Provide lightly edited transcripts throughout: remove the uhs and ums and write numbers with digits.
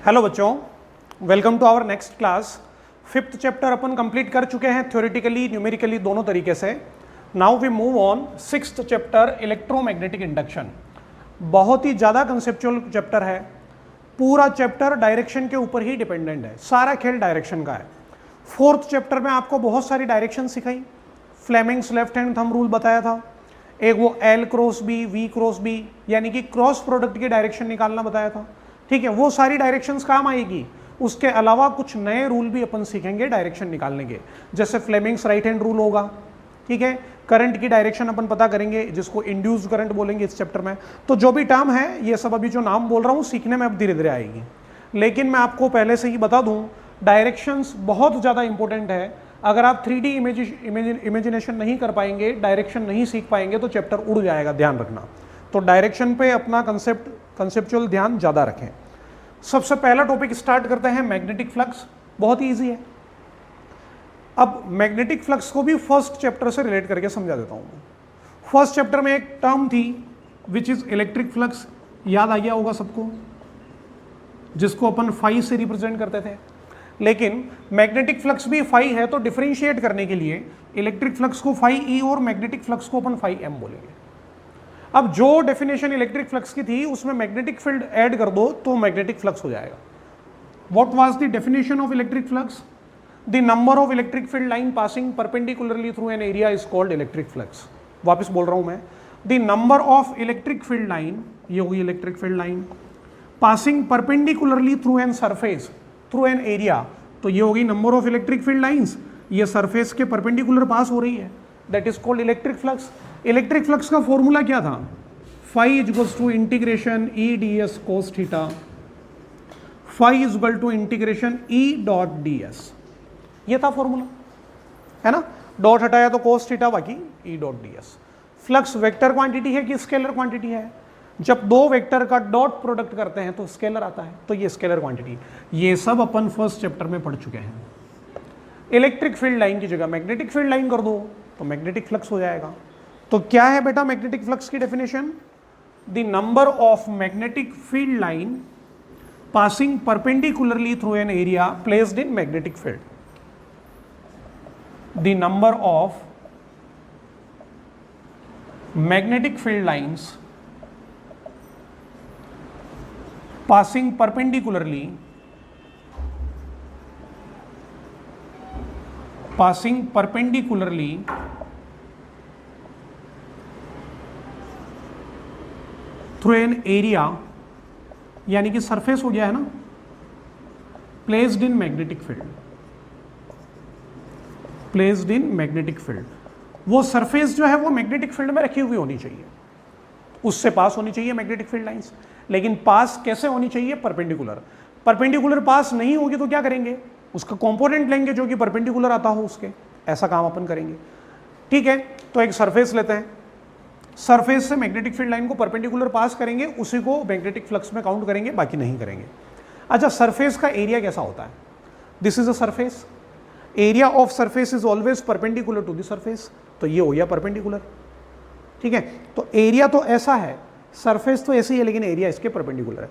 Hello बच्चों, welcome to our next class. Fifth chapter अपन complete कर चुके हैं थ्योरेटिकली न्यूमेरिकली दोनों तरीके से। Now we move on sixth chapter electromagnetic induction. बहुत ही ज़्यादा कंसेप्चुअल चैप्टर है। पूरा चैप्टर डायरेक्शन के ऊपर ही डिपेंडेंट है, सारा खेल डायरेक्शन का है। फोर्थ चैप्टर में आपको बहुत सारी डायरेक्शन सिखाई, Fleming's left hand thumb rule बताया था, एक वो L cross B V cross B यानी कि क्रॉस प्रोडक्ट की डायरेक्शन निकालना बताया था। ठीक है, वो सारी डायरेक्शंस काम आएगी। उसके अलावा कुछ नए रूल भी अपन सीखेंगे डायरेक्शन निकालने के, जैसे फ्लेमिंग्स राइट हैंड रूल होगा। ठीक है, करंट की डायरेक्शन अपन पता करेंगे जिसको इंड्यूस्ड करंट बोलेंगे इस चैप्टर में। तो जो भी टर्म है ये सब अभी जो नाम बोल रहा हूँ सीखने में अब धीरे धीरे आएगी, लेकिन मैं आपको पहले से ही बता दूं डायरेक्शंस बहुत ज़्यादा इंपॉर्टेंट है। अगर आप 3D इमेजिनेशन नहीं कर पाएंगे, डायरेक्शन नहीं सीख पाएंगे तो चैप्टर उड़ जाएगा, ध्यान रखना। तो डायरेक्शन पे अपना कंसेप्चुअल ध्यान ज़्यादा रखें। सबसे पहला टॉपिक स्टार्ट करते हैं, मैग्नेटिक फ्लक्स। बहुत ही ईजी है। अब मैग्नेटिक फ्लक्स को भी फर्स्ट चैप्टर से रिलेट करके समझा देता हूँ। फर्स्ट चैप्टर में एक टर्म थी विच इज इलेक्ट्रिक फ्लक्स, याद आ गया होगा सबको, जिसको अपन फाई से रिप्रेजेंट करते थे। लेकिन मैग्नेटिक फ्लक्स भी फाई है, तो डिफरेंशिएट करने के लिए इलेक्ट्रिक फ्लक्स को फाई ई और मैग्नेटिक फ्लक्स को अपन फाई एम बोलेंगे। अब जो डेफिनेशन इलेक्ट्रिक फ्लक्स की थी उसमें मैग्नेटिक फील्ड ऐड कर दो तो मैग्नेटिक फ्लक्स हो जाएगा। What was the definition of electric flux? The number of electric field line passing perpendicularly through an area is called electric flux. वापस बोल रहा हूं मैं, the number of electric field line, ये होगी electric field line, passing perpendicularly through an surface through an area, तो ये होगी number of electric field lines, ये सरफेस के परपेंडिकुलर पास हो रही है, that is called electric flux. Electric flux का फॉर्मूला क्या था? Phi is equals to integration E D S cos theta, phi is equal to integration E dot D S, ये था फॉर्मूला, है ना। डॉट हटाया तो कोस थीटा, बाकी ई dot D S. Flux vector quantity है कि स्केलर क्वांटिटी है? जब दो वेक्टर का डॉट प्रोडक्ट करते हैं तो स्केलर आता है, तो ये स्केलर क्वांटिटी। ये सब अपन फर्स्ट चैप्टर में पढ़ चुके हैं। इलेक्ट्रिक फील्ड लाइन की जगह मैग्नेटिक फील्ड लाइन कर दो तो मैग्नेटिक फ्लक्स हो जाएगा। तो क्या है बेटा मैग्नेटिक फ्लक्स की definition? The number of magnetic field line passing perpendicularly through an area placed in magnetic field. The number of magnetic field lines passing perpendicularly through an area, यानी कि surface हो गया है ना, placed in magnetic field, placed in magnetic field. वो surface जो है वो मैग्नेटिक फील्ड में रखी हुई होनी चाहिए, उससे पास होनी चाहिए मैग्नेटिक फील्ड लाइंस। लेकिन पास कैसे होनी चाहिए? परपेंडिकुलर। परपेंडिकुलर पास नहीं होगी तो क्या करेंगे? उसका कंपोनेंट लेंगे जो कि परपेंडिकुलर आता हो उसके, ऐसा काम अपन करेंगे। ठीक है, तो एक सरफेस लेते हैं, सरफेस से मैग्नेटिक फील्ड लाइन को परपेंडिकुलर पास करेंगे, उसी को मैग्नेटिक फ्लक्स में काउंट करेंगे, बाकी नहीं करेंगे। अच्छा, सरफेस का एरिया कैसा होता है? This is a surface, area of surface is always perpendicular to the surface, तो ये हो गया परपेंडिकुलर। ठीक है, तो एरिया तो ऐसा है, सरफेस तो ऐसी है लेकिन एरिया इसके परपेंडिकुलर है।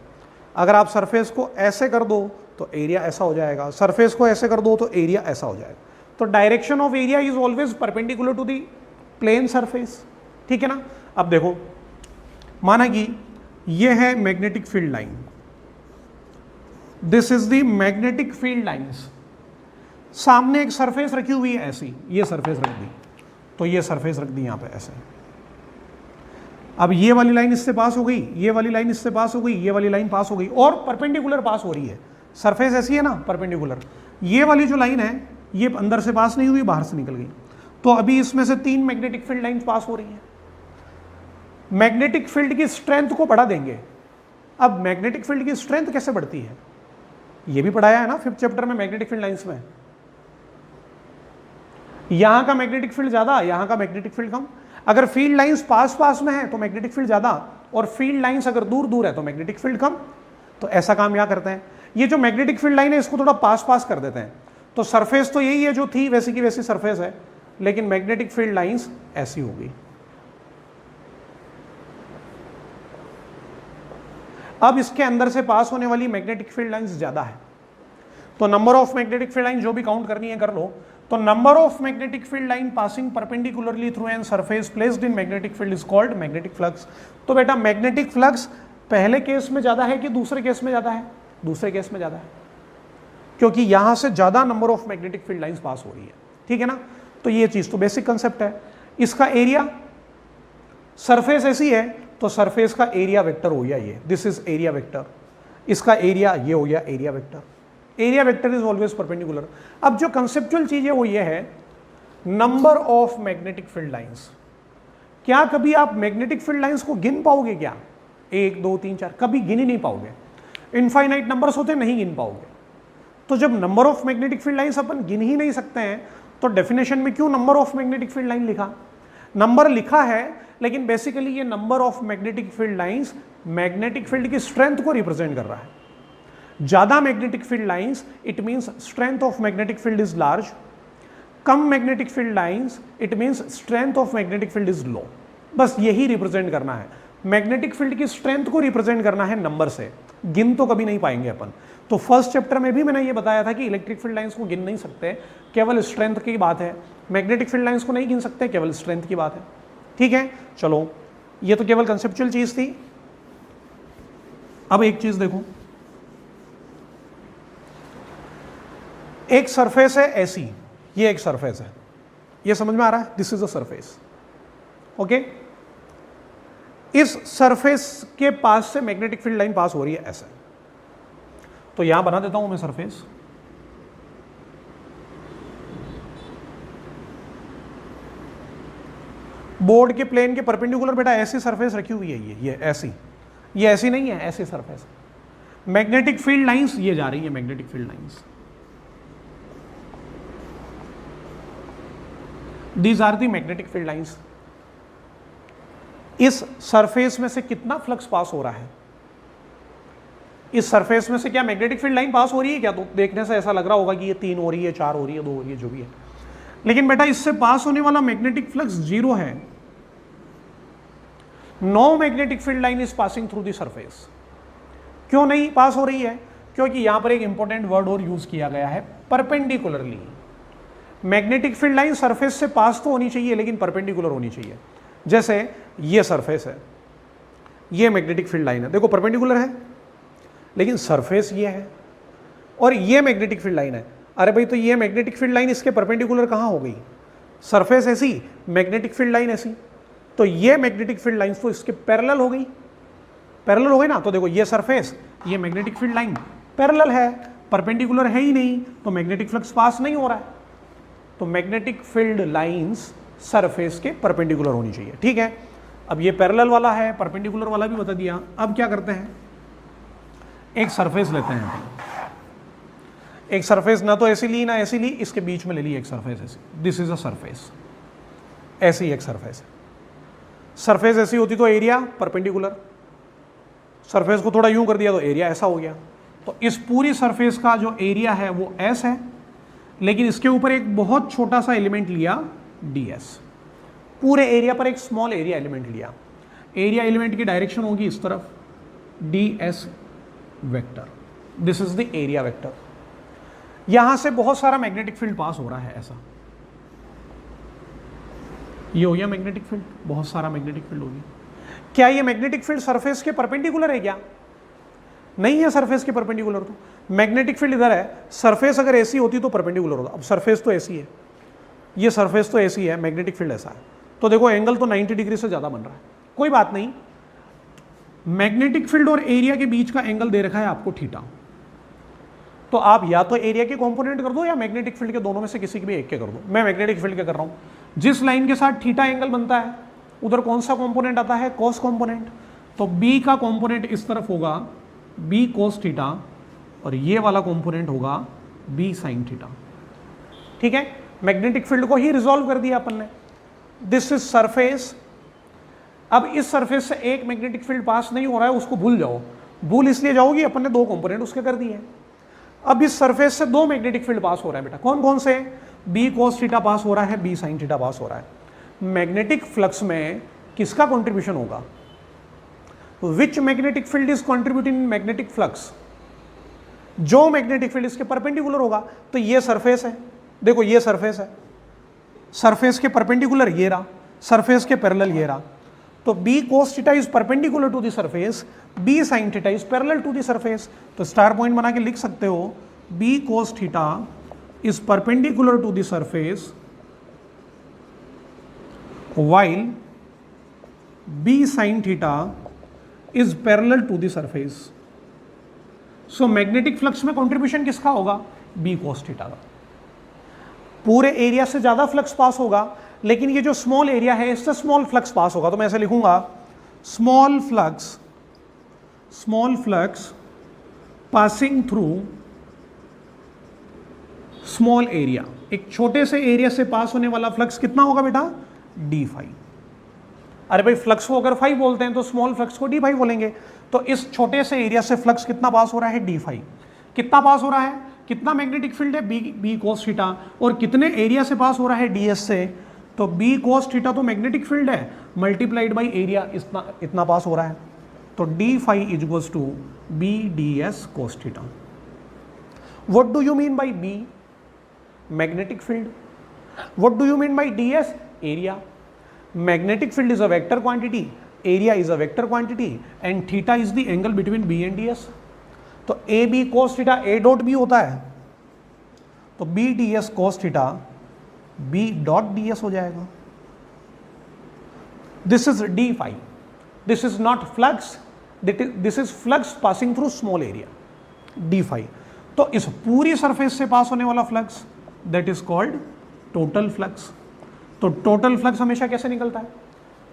अगर आप सरफेस को ऐसे कर दो तो एरिया ऐसा हो जाएगा, सरफेस को ऐसे कर दो तो एरिया ऐसा हो जाएगा। तो direction of area is always perpendicular to the plane surface. ठीक है ना। अब देखो, माना कि ये है magnetic field line, this is the magnetic field lines. सामने एक सरफेस रखी हुई है ऐसी, ये सरफेस रख दी, तो ये सरफेस रख दी यहां पे ऐसे। अब ये वाली लाइन इससे पास हो गई, ये वाली लाइन इससे पास हो गई, ये वाली लाइन पास हो गई और परपेंडिकुलर पास हो रही है। सरफेस ऐसी है ना, परपेंडिकुलर। ये वाली जो लाइन है ये अंदर से पास नहीं हुई, बाहर से निकल गई, तो अभी इसमें से 3 मैग्नेटिक फील्ड लाइन पास हो रही है। मैग्नेटिक फील्ड की स्ट्रेंथ को बढ़ा देंगे। अब मैग्नेटिक फील्ड की स्ट्रेंथ कैसे बढ़ती है ये भी पढ़ाया है ना फिफ्थ चैप्टर में मैग्नेटिक फील्ड लाइंस में। यहां का मैग्नेटिक फील्ड ज्यादा, यहां का मैग्नेटिक फील्ड कम। अगर फील्ड लाइंस पास पास में है तो मैग्नेटिक फील्ड ज्यादा, और फील्ड लाइंस अगर दूर दूर है तो मैग्नेटिक फील्ड कम। तो ऐसा काम यहाँ करते हैं, ये जो मैग्नेटिक फील्ड लाइन है इसको थोड़ा पास पास कर देते हैं। तो सरफेस तो यही है जो थी वैसी की वैसी सरफेस है, लेकिन मैग्नेटिक फील्ड लाइंस ऐसी होगी। अब इसके अंदर से पास होने वाली मैग्नेटिक फील्ड लाइंस ज्यादा है, तो number of magnetic field line जो भी काउंट करनी है कर लो। तो number of magnetic field line passing perpendicularly through an surface placed in magnetic field is called magnetic flux. तो बेटा मैग्नेटिक फ्लक्स पहले केस में ज्यादा है कि दूसरे केस में ज्यादा है? दूसरे केस में ज्यादा है, क्योंकि यहां से ज्यादा number of magnetic field lines pass हो रही है, ठीक है ना। तो ये चीज तो बेसिक कंसेप्ट है। इसका एरिया, सरफेस ऐसी है तो सरफेस का एरिया वेक्टर हो गया ये, दिस इज एरिया वेक्टर। इसका एरिया ये हो गया area vector. Area vector is always perpendicular. अब जो कंसेप्चुअल चीज है वो ये है, number of magnetic field lines. क्या कभी आप मैग्नेटिक फील्ड लाइंस को गिन पाओगे क्या? 1 2 3 4 कभी गिन ही नहीं पाओगे। इनफाइनाइट नंबर्स होते नहीं गिन पाओगे। तो जब number of magnetic field lines अपन गिन ही नहीं सकते हैं तो डेफिनेशन में क्यों number of magnetic field line लिखा? नंबर लिखा है लेकिन बेसिकली ये number of magnetic field lines magnetic field की स्ट्रेंथ को रिप्रेजेंट कर रहा है। ज्यादा magnetic field lines it means strength of magnetic field is large, कम magnetic field lines it means strength of magnetic field is low. बस यही represent करना है, मैग्नेटिक फील्ड की स्ट्रेंथ को रिप्रेजेंट करना है नंबर से, गिन तो कभी नहीं पाएंगे अपन। तो फर्स्ट चैप्टर में भी मैंने ये बताया था कि इलेक्ट्रिक फील्ड लाइंस को गिन नहीं सकते, केवल स्ट्रेंथ की बात है। मैग्नेटिक फील्ड लाइंस को नहीं गिन सकते, केवल स्ट्रेंथ की बात है, ठीक है। चलो ये तो केवल कंसेप्चुअल चीज थी। अब एक चीज देखो, एक सरफेस है ऐसी, ये एक सरफेस है, ये समझ में आ रहा है? This is a surface, okay. इस सरफेस के पास से मैग्नेटिक फील्ड लाइन पास हो रही है ऐसे, तो यहां बना देता हूं मैं सरफेस। बोर्ड के प्लेन के परपेंडिकुलर बेटा ऐसी सरफेस रखी हुई है, ये ऐसी, ये ऐसी नहीं है, ऐसी सरफेस। मैग्नेटिक फील्ड लाइंस ये जा रही है, magnetic field lines, these are the magnetic field lines. इस सरफेस में से कितना फ्लक्स पास हो रहा है? इस सरफेस में से क्या मैग्नेटिक फील्ड लाइन पास हो रही है क्या? तो देखने से ऐसा लग रहा होगा कि ये 3 हो रही है, 4 हो रही है, 2 हो रही है, जो भी है। लेकिन बेटा इससे पास होने वाला मैग्नेटिक फ्लक्स 0 है। No magnetic field line is passing through the surface. क्यों नहीं पास हो रही है? क्योंकि यहां पर एक इंपॉर्टेंट वर्ड और यूज किया गया है, perpendicularly. Magnetic field line surface से पास तो होनी चाहिए लेकिन परपेंडिकुलर होनी चाहिए। जैसे ये सरफेस है, ये मैग्नेटिक फील्ड लाइन है, देखो परपेंडिकुलर है लेकिन सरफेस ये है, और ये मैग्नेटिक फील्ड लाइन है। अरे भाई तो ये मैग्नेटिक फील्ड लाइन इसके परपेंडिकुलर कहां हो गई? सरफेस ऐसी, मैग्नेटिक फील्ड लाइन ऐसी, तो ये मैग्नेटिक फील्ड लाइन तो इसके पैरेलल हो गई, पैरेलल हो गई ना। तो देखो ये सरफेस, ये मैग्नेटिक फील्ड लाइन पैरेलल है, परपेंडिकुलर है ही नहीं, तो मैग्नेटिक फ्लक्स पास नहीं हो रहा है। तो मैग्नेटिक फील्ड लाइंस सरफेस के परपेंडिकुलर होनी चाहिए, ठीक है। अब ये पैरेलल वाला है, परपेंडिकुलर वाला भी बता दिया। अब क्या करते हैं, एक सरफेस लेते हैं। एक सरफेस ना तो ऐसी ली ना ऐसी ली, इसके बीच में ले ली एक सरफेस ऐसी, दिस इज अ सरफेस, ऐसी एक सरफेस है। सरफेस ऐसी होती तो एरिया परपेंडिकुलर, सरफेस को थोड़ा यूं कर दिया तो एरिया ऐसा हो गया। तो इस पूरी सरफेस का जो एरिया है वो एस है, लेकिन इसके ऊपर एक बहुत छोटा सा एलिमेंट लिया डी एस। पूरे एरिया पर एक स्मॉल एरिया एलिमेंट लिया, एरिया एलिमेंट की डायरेक्शन होगी इस तरफ, D S vector, this is the area vector. यहां से बहुत सारा मैग्नेटिक फील्ड पास हो रहा है ऐसा, ये हो गया मैग्नेटिक फील्ड, बहुत सारा मैग्नेटिक फील्ड हो गया। क्या ये मैग्नेटिक फील्ड सरफेस के परपेंडिकुलर है क्या? नहीं है सरफेस के परपेंडिकुलर। तो मैग्नेटिक फील्ड इधर है, सरफेस अगर ऐसी होती तो परपेंडिकुलर होता। अब सरफेस तो ऐसी है, ये सरफेस तो ऐसी है, मैग्नेटिक फील्ड ऐसा है, तो देखो एंगल तो 90 डिग्री से ज्यादा बन रहा है। कोई बात नहीं, मैग्नेटिक फील्ड और एरिया के बीच का एंगल दे रखा है आपको थीटा, तो आप या तो एरिया के कंपोनेंट कर दो या मैग्नेटिक फील्ड के, दोनों में से किसी के भी एक के कर दो। मैं मैग्नेटिक फील्ड के कर रहा हूं। जिस लाइन के साथ थीटा एंगल बनता है उधर कौन सा कंपोनेंट आता है? Cos component. तो बी का कंपोनेंट इस तरफ होगा बी कोस थीटा, और ये वाला कंपोनेंट होगा बी साइन थीटा, ठीक है। मैग्नेटिक फील्ड को ही रिजॉल्व कर दिया अपन ने। This is surface. अब इस सरफेस से एक मैग्नेटिक फील्ड पास नहीं हो रहा है, उसको भूल जाओ। भूल इसलिए जाओगी, अपन ने 2 कंपोनेंट उसके कर दिए। अब इस सरफेस से 2 मैग्नेटिक फील्ड पास हो रहा है बेटा, कौन कौन से? बी कोस थीटा पास हो रहा है, बी साइन थीटा पास हो रहा है। मैग्नेटिक फ्लक्स में किसका कंट्रीब्यूशन होगा? Which magnetic field is contributing in magnetic flux, जो मैग्नेटिक फील्ड इसके परपेंडिकुलर होगा, तो ये सरफेस है, देखो ये सरफेस है, सरफेस के परपेंडिकुलर ये रहा, सरफेस के पैरेलल ये रहा, तो b cos theta is perpendicular to the surface, b sin theta is parallel to the surface, तो स्टार पॉइंट बना के लिख सकते हो b cos theta is perpendicular to the surface while b sin theta is parallel to the surface. So magnetic flux में contribution किसका होगा, b cos theta का। पूरे एरिया से ज्यादा फ्लक्स पास होगा, लेकिन ये जो स्मॉल एरिया है इससे स्मॉल फ्लक्स पास होगा, तो मैं ऐसे लिखूंगा small flux passing through small area. एक छोटे से एरिया से पास होने वाला फ्लक्स कितना होगा बेटा, डी फाई। अरे भाई फ्लक्स को अगर फाई बोलते हैं तो स्मॉल फ्लक्स को डी फाई बोलेंगे, तो इस छोटे से एरिया से फ्लक्स कितना पास हो रहा है, डी फाई। कितना पास हो रहा है, कितना मैग्नेटिक फील्ड है, बी कोस थीटा, और कितने एरिया से पास हो रहा है, डी एस से, तो बी कोस थीटा तो मैग्नेटिक फील्ड है, मल्टीप्लाइड बाई एरिया इतना पास हो रहा है, तो D phi is equals to B D S cos theta. What do you mean by B, magnetic field. What do you mean by D S, area. Magnetic field is a vector quantity, area is a vector quantity, and theta is the angle between b and ds. तो a b cos theta a dot b होता है, तो b ds cos theta b dot ds हो जाएगा। This is d phi. This is not flux. This is flux passing through small area. d phi. तो इस पूरी surface से पास होने वाला flux that is called total flux. तो total flux हमेशा कैसे निकलता है,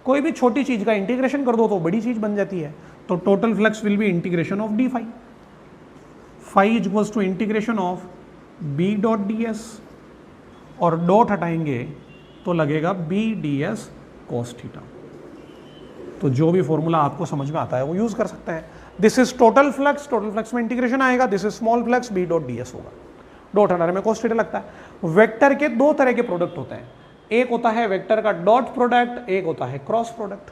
कोई भी छोटी चीज का इंटीग्रेशन कर दो तो बड़ी चीज बन जाती है, तो total flux will be integration of D phi. Phi is equals to integration of B dot D S, और डॉट हटाएंगे तो लगेगा B D S cos theta. तो जो भी फॉर्मूला आपको समझ में आता है वो यूज कर सकते हैं। दिस इज टोटल फ्लक्स में इंटीग्रेशन आएगा, this is small flux, B dot D S होगा, डॉट हटाने में कोस थीटा लगता है। वेक्टर के दो तरह के प्रोडक्ट होते हैं, एक होता है वेक्टर का डॉट प्रोडक्ट, एक होता है क्रॉस प्रोडक्ट।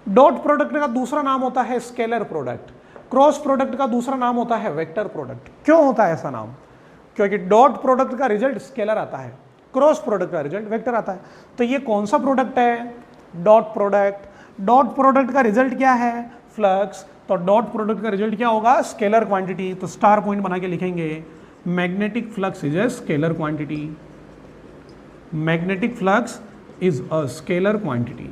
डॉट प्रोडक्ट का दूसरा नाम होता है स्केलर प्रोडक्ट, क्रॉस प्रोडक्ट का दूसरा नाम होता है वेक्टर प्रोडक्ट। क्यों होता है ऐसा नाम, क्योंकि डॉट प्रोडक्ट का रिजल्ट स्केलर आता है, क्रॉस प्रोडक्ट का रिजल्ट वेक्टर आता है। तो ये कौन सा प्रोडक्ट है, डॉट प्रोडक्ट। डॉट प्रोडक्ट का रिजल्ट क्या है, फ्लक्स, तो डॉट प्रोडक्ट का रिजल्ट क्या होगा, स्केलर क्वांटिटी। तो स्टार पॉइंट बना के लिखेंगे magnetic flux is a scalar quantity, magnetic flux is a scalar quantity.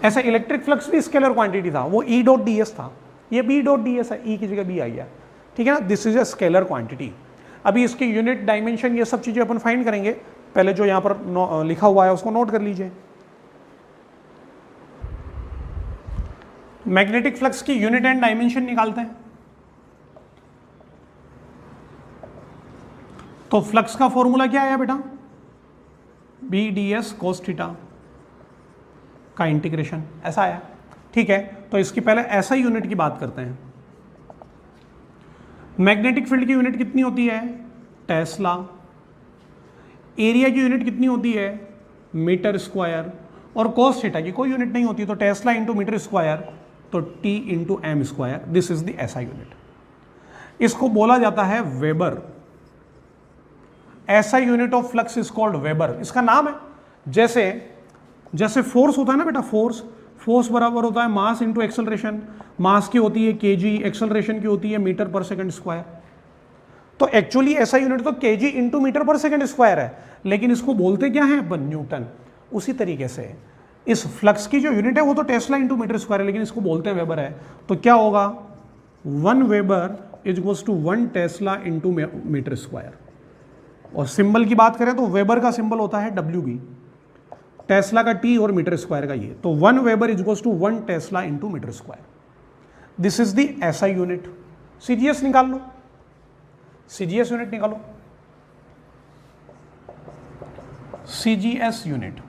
ऐसा इलेक्ट्रिक फ्लक्स भी स्केलर क्वांटिटी था, वो ई डॉट डी एस था, ये बी डॉट डी एस है, ई की जगह बी आई है, ठीक है ना। This is a scalar quantity. अभी इसकी यूनिट, डायमेंशन, ये सब चीजें अपन फाइंड करेंगे, पहले जो यहां पर लिखा हुआ है उसको नोट कर लीजिए। मैग्नेटिक फ्लक्स की यूनिट एंड डायमेंशन निकालते हैं। तो फ्लक्स का फॉर्मूला क्या आया बेटा, B D S cos theta का इंटीग्रेशन, ऐसा आया, ठीक है। तो इसकी पहले ऐसा यूनिट की बात करते हैं। मैग्नेटिक फील्ड की यूनिट कितनी होती है, टेस्ला। एरिया की यूनिट कितनी होती है, मीटर स्क्वायर। और कोस थीटा की कोई यूनिट नहीं होती, तो टेस्ला इंटू मीटर स्क्वायर, तो T into M square. This is the SI unit. इसको बोला जाता है weber. SI unit of flux is called weber, इसका नाम है। जैसे फोर्स होता है ना बेटा, फोर्स बराबर होता है मास इंटू एक्सेलरेशन। मास की होती है केजी, एक्सेलरेशन की होती है मीटर पर सेकंड स्क्वायर। तो एक्चुअली ऐसा यूनिट तो केजी इंटू मीटर पर सेकंड स्क्वायर है, लेकिन इसको बोलते क्या है अपन, न्यूटन। उसी तरीके से इस फ्लक्स की जो यूनिट है वो तो टेस्ला इंटू मीटर स्क्वायर है, लेकिन इसको बोलते हैं वेबर है। तो क्या होगा, 1 weber is equals to 1 tesla into metre square. और सिंबल की बात करें तो वेबर का सिंबल होता है WB, टेस्ला का T और मीटर स्क्वायर का ये। तो 1 weber is equals to 1 tesla into metre square. This is the SI unit. CGS निकाल लो, CGS यूनिट निकालो, CGS यूनिट।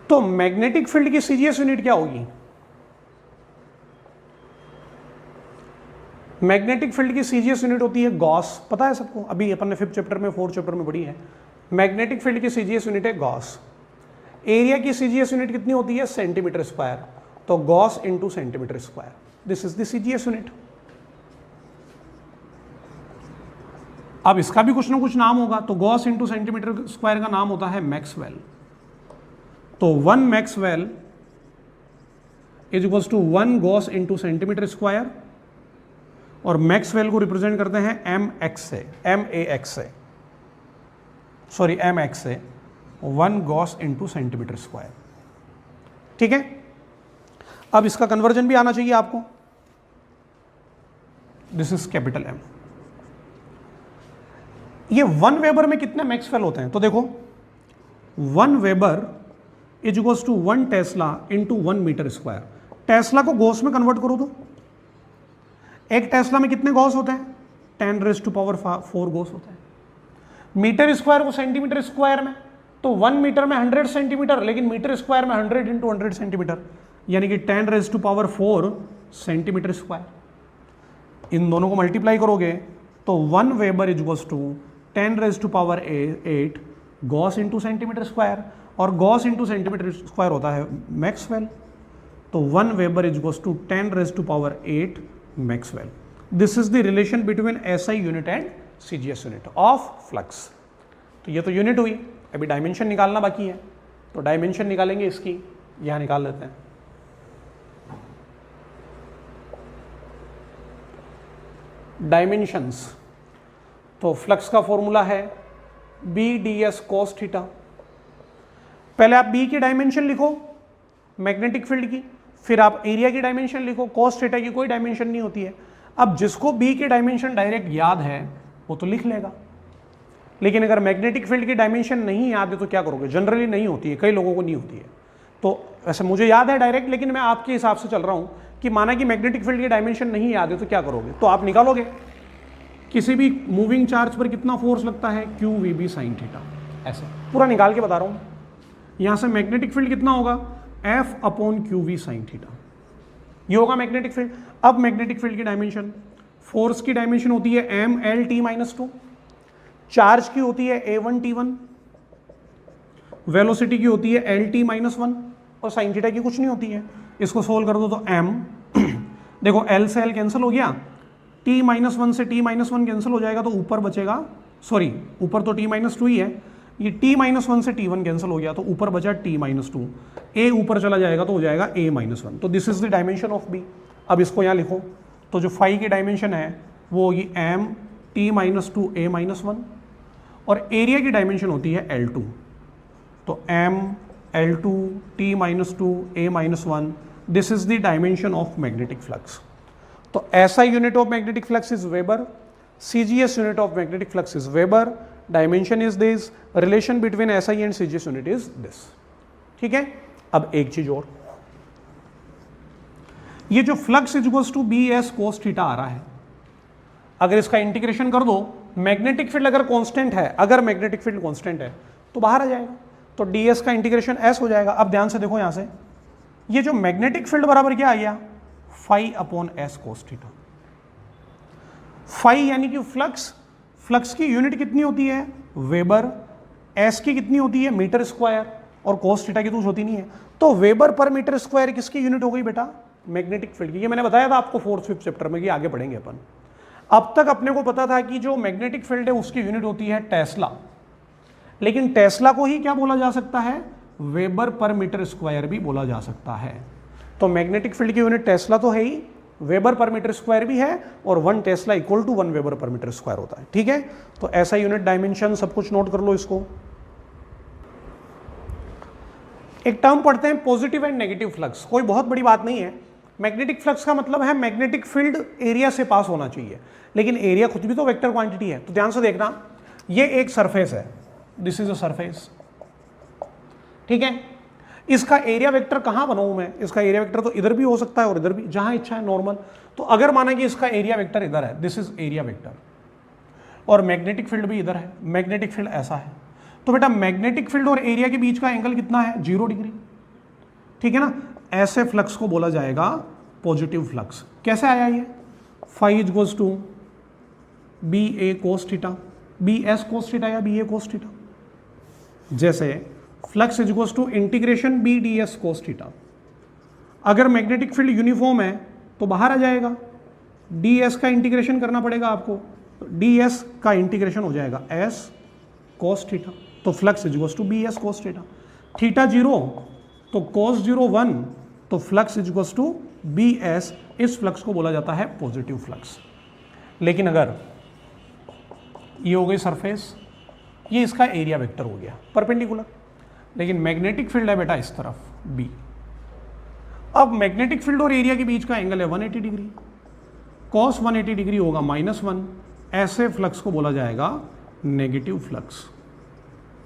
तो मैग्नेटिक फील्ड की CGS यूनिट क्या होगी, मैग्नेटिक फील्ड की CGS यूनिट होती है गॉस। पता है सबको, अभी अपन ने 5th चैप्टर में 4th चैप्टर में पढ़ी है। मैग्नेटिक फील्ड की CGS यूनिट है गॉस। एरिया की सीजीएस यूनिट कितनी होती है? सेंटीमीटर स्क्वायर, तो Gauss into centimetre square, this is the CGS unit. अब इसका भी कुछ ना कुछ नाम होगा, तो गॉस इंटू सेंटीमीटर स्क्वायर का नाम होता है मैक्सवेल। तो 1 maxwell is equals to 1 gauss into centimetre square, और मैक्सवेल को रिप्रेजेंट करते हैं एम एक्स से, एम एक्स से 1 गॉस इंटू सेंटीमीटर स्क्वायर। ठीक है, अब इसका कन्वर्जन भी आना चाहिए आपको। This is capital M. ये 1 वेबर में कितने मैक्सवेल होते हैं? तो देखो 1 weber is equals to 1 tesla into 1 metre square. Tesla को गॉस में कन्वर्ट करो तो एक टेस्ला में कितने गॉस होते हैं? 10⁴ गॉस होते हैं। मीटर स्क्वायर को सेंटीमीटर स्क्वायर में, तो 1 मीटर में 100 सेंटीमीटर, लेकिन मीटर स्क्वायर में 100 इंटू 100 सेंटीमीटर, यानी कि 10⁴ सेंटीमीटर स्क्वायर। इन दोनों को मल्टीप्लाई करोगे तो 1 weber is equals to 10⁸ gauss into centimetre square, और गॉस इंटू सेंटीमीटर स्क्वायर होता है मैक्सवेल। तो 1 weber is equals to 10⁸ maxwell. This is the relation between SI unit and CGS unit of flux. तो ये तो unit हुई, अभी dimension निकालना बाकी है, तो डायमेंशन निकालेंगे इसकी, यहां निकाल लेते हैं। डायमेंशंस, तो फ्लक्स का फॉर्मूला है B D S cos theta. पहले आप बी की डायमेंशन लिखो मैग्नेटिक फील्ड की, फिर आप एरिया की डायमेंशन लिखो। कोस थीटा की कोई डायमेंशन नहीं होती है। अब जिसको बी की डायमेंशन डायरेक्ट याद है वो तो लिख लेगा, लेकिन अगर मैग्नेटिक फील्ड की डायमेंशन नहीं याद है तो क्या करोगे? जनरली नहीं होती है, कई लोगों को नहीं होती है। तो वैसे मुझे याद है डायरेक्ट, लेकिन मैं आपके हिसाब से चल रहा हूं कि माना कि मैग्नेटिक फील्ड की डायमेंशन नहीं याद है तो क्या करोगे? तो आप निकालोगे किसी भी मूविंग चार्ज पर कितना फोर्स लगता है, Q V B sine theta, ऐसे पूरा निकाल के बता रहा हूं। यहां से मैग्नेटिक फील्ड कितना होगा, F upon Q V sine theta, ये होगा मैग्नेटिक फील्ड। अब मैग्नेटिक फील्ड की डायमेंशन, फोर्स की डायमेंशन होती है M L T minus 2, charge की होती है A1 T1, वेलोसिटी की होती है LT माइनस 1, और साइन थीटा की कुछ नहीं होती है। इसको सोल्व कर दो तो m देखो L से L कैंसिल हो गया, T माइनस 1 से T माइनस 1 कैंसिल हो जाएगा, तो ऊपर बचेगा, सॉरी ऊपर तो T माइनस 2 ही है, ये T माइनस 1 से T1 कैंसिल हो गया, तो ऊपर बचा T माइनस 2, A ऊपर चला जाएगा तो हो जाएगा A माइनस 1। तो this is the dimension of B। अब इसको यहाँ लिखो, तो जो फाई की डायमेंशन है वो होगी m T minus 2 A minus 1, और एरिया की डायमेंशन होती है L2, तो m L2 T minus 2 A minus 1, this is the dimension of magnetic flux. तो SI unit of magnetic flux is weber, CGS unit of magnetic flux is weber, dimension is this, relation between SI and CGS unit is this. ठीक है, अब एक चीज और, ये जो flux is equals to B S cos theta आ रहा है, अगर इसका इंटीग्रेशन कर दो, मैग्नेटिक फील्ड अगर कांस्टेंट है, अगर मैग्नेटिक फील्ड कांस्टेंट है तो बाहर आ जाएगा, तो ds का इंटीग्रेशन s हो जाएगा। अब ध्यान से देखो यहां से, ये जो मैग्नेटिक फील्ड बराबर क्या आ गया, phi upon S cos theta. Phi यानी कि फ्लक्स, फ्लक्स की यूनिट कितनी होती है, वेबर, एस की कितनी होती है, मीटर स्क्वायर, और कोस थीटा की तो होती नहीं है, तो वेबर पर मीटर स्क्वायर किसकी यूनिट हो गई बेटा, मैग्नेटिक फील्ड की। ये मैंने बताया था आपको 4th 5th चैप्टर में कि आगे पढ़ेंगे अपन। अब तक अपने को पता था कि जो मैग्नेटिक फील्ड है उसकी यूनिट होती है टेस्ला, लेकिन टेस्ला को ही क्या बोला जा सकता है, वेबर पर मीटर स्क्वायर भी बोला जा सकता है। तो मैग्नेटिक फील्ड की यूनिट टेस्ला तो है ही, वेबर पर मीटर स्क्वायर भी है, और 1 टेस्ला इक्वल टू 1 वेबर पर मीटर स्क्वायर होता है। ठीक है, तो ऐसा यूनिट, डायमेंशन, सब कुछ नोट कर लो इसको। एक टर्म पढ़ते हैं पॉजिटिव एंड नेगेटिव फ्लक्स, कोई बहुत बड़ी बात नहीं है। मैग्नेटिक फ्लक्स का मतलब है मैग्नेटिक फील्ड एरिया से पास होना चाहिए, लेकिन एरिया खुद भी तो वेक्टर क्वांटिटी है। तो ध्यान से देखना, ये एक सरफेस है, दिस इज अ सरफेस, ठीक है, इसका एरिया वेक्टर कहां बनाऊं मैं, इसका एरिया वेक्टर तो इधर भी हो सकता है और इधर भी, जहां इच्छा है नॉर्मल। तो अगर माना कि इसका एरिया वेक्टर इधर है, दिस इज एरिया वेक्टर, और मैग्नेटिक फील्ड भी इधर है, मैग्नेटिक फील्ड ऐसा है, तो बेटा मैग्नेटिक फील्ड और एरिया के बीच का एंगल कितना है, 0 डिग्री। ठीक है ना, ऐसे फ्लक्स को बोला जाएगा पॉजिटिव फ्लक्स। कैसे आया ये, phi is equals to B A cos theta, B S cos theta या बी ए कोस थीटा। जैसे flux is equals to integration B D S cos theta. अगर मैग्नेटिक फील्ड यूनिफॉर्म है तो बाहर आ जाएगा, डी एस का integration करना पड़ेगा आपको, डी एस का इंटीग्रेशन हो जाएगा एस कोस थीटा, तो flux is equals to B S cos theta. Theta 0 तो कोस 0 1, तो flux is equals to B S. इस फ्लक्स को बोला जाता है पॉजिटिव फ्लक्स। लेकिन अगर ये हो गई सरफेस, ये इसका एरिया वेक्टर हो गया परपेंडिकुलर, लेकिन मैग्नेटिक फील्ड है बेटा इस तरफ बी। अब मैग्नेटिक फील्ड और एरिया के बीच का एंगल है 180 डिग्री, कॉस 180 डिग्री होगा -1, ऐसे फ्लक्स को बोला जाएगा नेगेटिव फ्लक्स।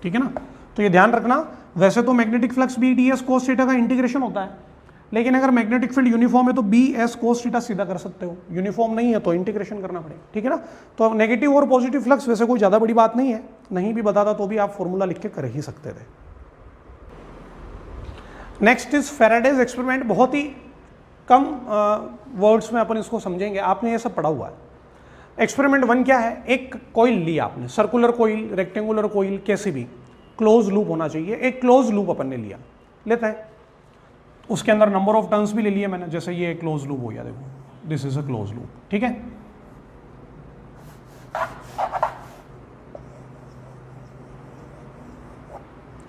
ठीक है ना, तो ये ध्यान रखना। वैसे तो magnetic flux B D S cos theta का इंटीग्रेशन होता है, लेकिन अगर मैग्नेटिक फील्ड यूनिफॉर्म है तो बी एस कोस थीटा सीधा कर सकते हो, यूनिफॉर्म नहीं है तो इंटीग्रेशन करना पड़ेगा। ठीक है ना, तो नेगेटिव और पॉजिटिव फ्लक्स वैसे कोई ज़्यादा बड़ी बात नहीं है, नहीं भी बताता तो भी आप फॉर्मूला लिख के कर ही सकते थे। Next is Faraday's experiment. बहुत ही कम वर्ड्स में अपन इसको समझेंगे, आपने ये सब पढ़ा हुआ है। एक्सपेरिमेंट 1 क्या है, एक कॉइल लिया आपने, सर्कुलर कॉइल, रेक्टेंगुलर कॉइल, कैसी भी, क्लोज लूप होना चाहिए, एक क्लोज लूप अपन ने लिया, लेता है, उसके अंदर नंबर ऑफ टर्न्स भी ले लिए मैंने, जैसे ये क्लोज लूप हो गया, देखो this is a close loop. ठीक है,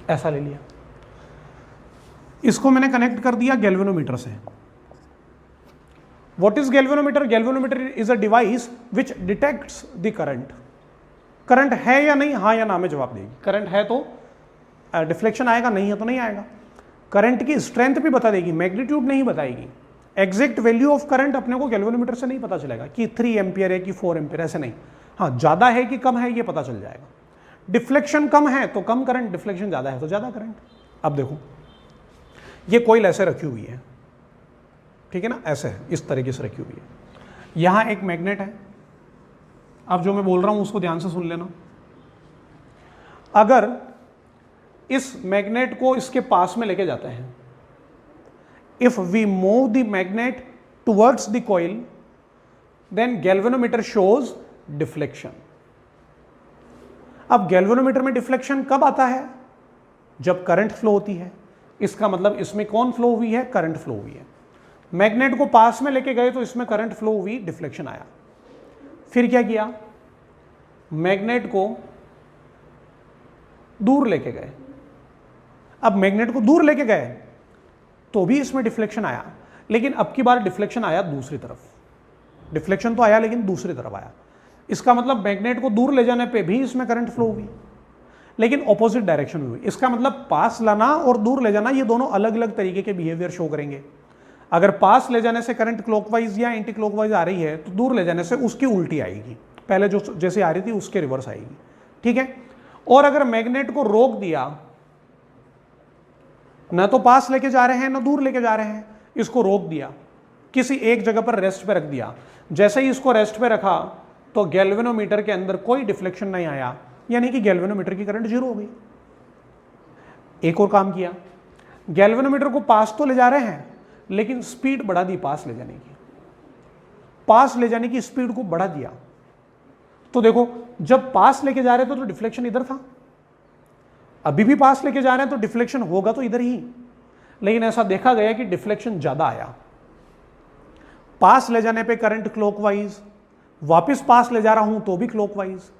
ऐसा ले लिया, इसको मैंने कनेक्ट कर दिया गैल्वेनोमीटर से। What is galvanometer? Galvanometer is a device which detects the current. Current है या नहीं, हाँ या ना में जवाब देगी। करंट है तो डिफ्लेक्शन आएगा, नहीं है तो नहीं आएगा। करंट की स्ट्रेंथ भी बता देगी, मैग्नीट्यूड नहीं बताएगी। एग्जैक्ट वैल्यू ऑफ करंट अपने को गैल्वेनोमीटर से नहीं पता चलेगा कि 3 एम्पियर है कि 4 एम्पियर, ऐसे नहीं। हाँ, ज़्यादा है कि कम है ये पता चल जाएगा। डिफ्लेक्शन कम है तो कम करंट, डिफ्लेक्शन ज़्यादा है तो ज़्यादा करंट। अब देखो ये कोइल ऐसे रखी हुई है, ठीक है ना, ऐसे है, इस तरीके से रखी हुई है। यहाँ एक मैग्नेट है। अब जो मैं बोल रहा हूँ उसको ध्यान से सुन लेना। अगर इस मैग्नेट को इसके पास में लेके जाते हैं, if we move the magnet towards the coil, then galvanometer shows deflection. अब गैल्वेनोमीटर में डिफ्लेक्शन कब आता है? जब करंट फ्लो होती है। इसका मतलब इसमें कौन फ्लो हुई है? करंट फ्लो हुई है। मैग्नेट को पास में लेके गए तो इसमें करंट फ्लो हुई, डिफ्लेक्शन आया। फिर क्या किया? मैग्नेट को दूर लेके गए। अब मैग्नेट को दूर लेके गए तो भी इसमें डिफ्लेक्शन आया, लेकिन अब की बार डिफ्लेक्शन आया दूसरी तरफ। डिफ्लेक्शन तो आया लेकिन दूसरी तरफ आया। इसका मतलब मैग्नेट को दूर ले जाने पे भी इसमें करंट फ्लो हुई, लेकिन ऑपोजिट डायरेक्शन में हुई। इसका मतलब पास लाना और दूर ले जाना, ये दोनों अलग अलग तरीके के बिहेवियर शो करेंगे। अगर पास ले जाने से करंट क्लॉकवाइज या एंटी क्लॉकवाइज आ रही है तो दूर ले जाने से उसकी उल्टी आएगी, पहले जो जैसे आ रही थी उसके रिवर्स आएगी। ठीक है, और अगर मैग्नेट को रोक दिया, ना तो पास लेके जा रहे हैं ना दूर लेके जा रहे हैं, इसको रोक दिया, किसी एक जगह पर रेस्ट पे रख दिया। जैसे ही इसको रेस्ट पे रखा तो गैल्वेनोमीटर के अंदर कोई डिफ्लेक्शन नहीं आया, यानी कि गैल्वेनोमीटर की करंट 0 हो गई। एक और काम किया, गैल्वेनोमीटर को पास तो ले जा रहे हैं लेकिन स्पीड बढ़ा दी पास ले जाने की। पास ले जाने की स्पीड को बढ़ा दिया तो देखो, जब पास लेके जा रहे थे तो डिफ्लेक्शन इधर था, अभी भी पास लेके जा रहे हैं तो डिफ्लेक्शन होगा तो इधर ही, लेकिन ऐसा देखा गया कि डिफ्लेक्शन ज्यादा आया। पास ले जाने पे करंट क्लॉकवाइज, वापस पास ले जा रहा हूं तो भी क्लॉकवाइज,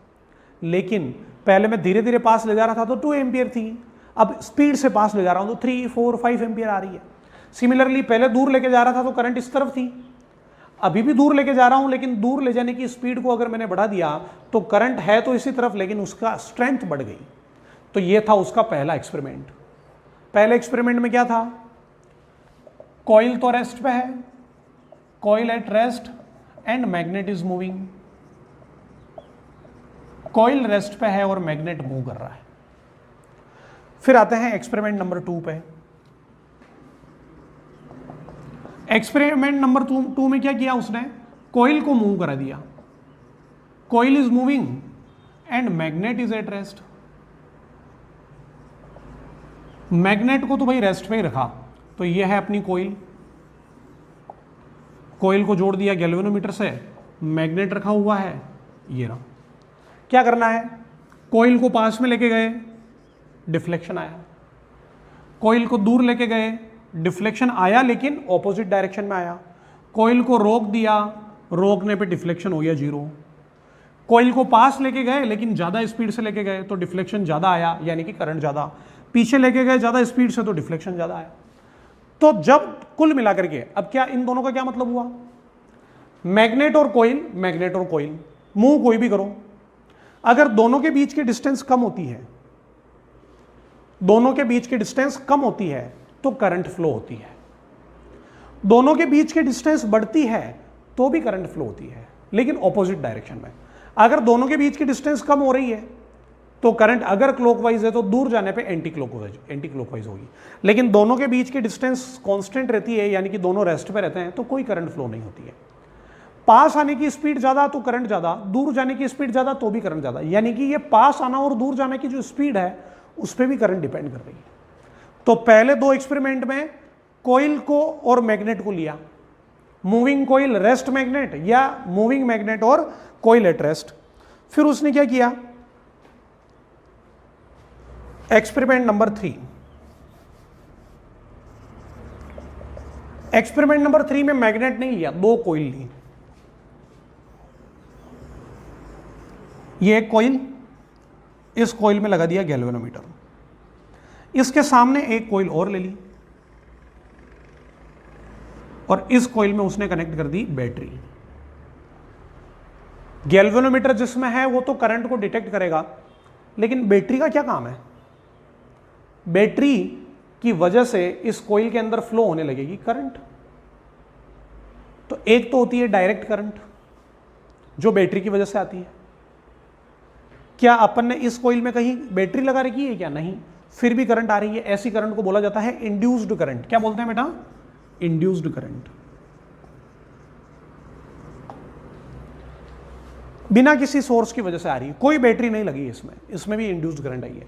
लेकिन पहले मैं धीरे धीरे पास ले जा रहा था तो 2 एम्पियर थी, अब स्पीड से पास ले जा रहा हूं तो 3, 4, 5 एम्पियर आ रही है। सिमिलरली पहले दूर लेके जा रहा था तो करंट इस तरफ थी, अभी भी दूर लेके जा रहा हूं, लेकिन दूर ले जाने की स्पीड को अगर मैंने बढ़ा दिया तो करंट है तो इसी तरफ, लेकिन उसका स्ट्रेंथ बढ़ गई। तो ये था उसका पहला एक्सपेरिमेंट। पहले एक्सपेरिमेंट में क्या था? कॉइल तो रेस्ट पे है, coil at rest and magnet is moving. Coil rest पे है और मैग्नेट मूव कर रहा है। फिर आते हैं एक्सपेरिमेंट नंबर 2 पे। एक्सपेरिमेंट नंबर 2 में क्या किया उसने? कॉइल को मूव करा दिया। Coil is moving and magnet is at rest. Magnet को तो भाई रेस्ट पे ही रखा, तो ये है अपनी कॉइल। कॉइल को जोड़ दिया गैल्वेनोमीटर से, मैग्नेट रखा हुआ है, ये रहा। क्या करना है? कॉइल को पास में लेके गए, डिफ्लेक्शन आया, कॉइल को दूर लेके गए, डिफ्लेक्शन आया लेकिन ऑपोजिट डायरेक्शन में आया। कॉइल को रोक दिया, रोकने पे डिफ्लेक्शन हो गया 0। कॉइल को पास लेके गए लेकिन ज़्यादा स्पीड से लेके गए तो डिफ्लेक्शन ज़्यादा आया, यानी कि करंट ज़्यादा। पीछे लेके गए ज़्यादा स्पीड से तो डिफ्लेक्शन ज़्यादा आया। तो जब कुल मिलाकर के अब क्या इन दोनों का क्या मतलब हुआ, मैग्नेट और कॉइल, मैग्नेट और कॉइल मूव कोई भी करो, अगर दोनों के बीच की डिस्टेंस कम होती है, दोनों के बीच की डिस्टेंस कम होती है तो करंट फ्लो होती है। दोनों के बीच की डिस्टेंस बढ़ती है तो भी करंट फ्लो होती है, लेकिन ऑपोजिट डायरेक्शन में। अगर दोनों के बीच की डिस्टेंस कम हो रही है तो करंट अगर क्लॉकवाइज है तो दूर जाने पे एंटी क्लॉकवाइज होगी। लेकिन दोनों के बीच की डिस्टेंस कांस्टेंट रहती है, यानी कि दोनों रेस्ट पे रहते हैं, तो कोई करंट फ्लो नहीं होती है। पास आने की स्पीड ज्यादा तो करंट ज्यादा, दूर जाने की स्पीड ज्यादा तो भी करंट ज्यादा, यानी कि ये पास आना और दूर जाने की जो स्पीड है उस पर भी करंट डिपेंड कर रही है। तो पहले दो एक्सपेरिमेंट में कॉइल को और मैग्नेट को लिया, मूविंग कॉइल रेस्ट मैग्नेट या मूविंग मैग्नेट और कॉइल एट रेस्ट। फिर उसने क्या किया, एक्सपेरिमेंट नंबर 3, एक्सपेरिमेंट नंबर 3 में मैग्नेट नहीं लिया, दो कॉइल ली। ये एक कॉइल, इस कॉइल में लगा दिया गैल्वेनोमीटर, इसके सामने एक कॉइल और ले ली और इस कॉइल में उसने कनेक्ट कर दी बैटरी। गैल्वेनोमीटर जिसमें है वो तो करंट को डिटेक्ट करेगा, लेकिन बैटरी का क्या काम है, बैटरी की वजह से इस कॉइल के अंदर फ्लो होने लगेगी करंट। तो एक तो होती है डायरेक्ट करंट जो बैटरी की वजह से आती है। क्या अपन ने इस कॉइल में कहीं बैटरी लगा रखी है क्या, नहीं, फिर भी करंट आ रही है। ऐसी करंट को बोला जाता है इंड्यूस्ड करंट। क्या बोलते हैं बेटा, इंड्यूस्ड करंट। बिना किसी सोर्स की वजह से आ रही है, कोई बैटरी नहीं लगी इसमें, इसमें भी इंड्यूस्ड करंट आई है।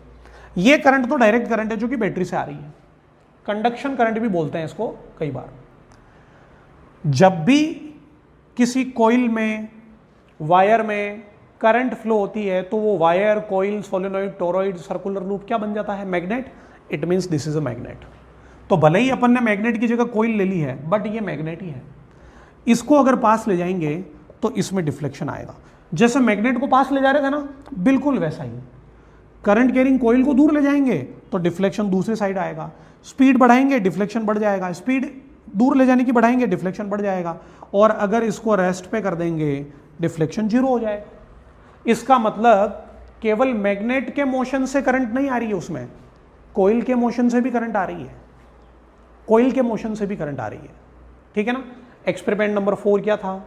ये करंट तो डायरेक्ट करंट है जो कि बैटरी से आ रही है, कंडक्शन करंट भी बोलते हैं इसको कई बार। जब भी किसी कॉइल में, वायर में करंट फ्लो होती है तो वो wire, coil, solenoid, toroid, circular loop क्या बन जाता है, magnet. It means this is a magnet. तो भले ही अपन ने मैग्नेट की जगह कॉइल ले ली है, बट ये मैग्नेट ही है। इसको अगर पास ले जाएंगे तो इसमें डिफ्लेक्शन आएगा। जैसे मैग्नेट को पास ले जा रहे थे ना, बिल्कुल वैसा ही करंट कैरिंग कॉइल को दूर ले जाएंगे तो डिफ्लेक्शन दूसरी साइड आएगा। स्पीड बढ़ाएंगे, डिफ्लेक्शन बढ़ जाएगा। स्पीड दूर ले जाने की बढ़ाएंगे, डिफ्लेक्शन बढ़ जाएगा। और अगर इसको रेस्ट पे कर देंगे, डिफ्लेक्शन 0 हो जाएगा। इसका मतलब केवल मैग्नेट के मोशन से करंट नहीं आ रही है, उसमें कॉइल के मोशन से भी करंट आ रही है, कॉइल के मोशन से भी करंट आ रही है। ठीक है ना। एक्सपेरिमेंट नंबर 4 क्या था,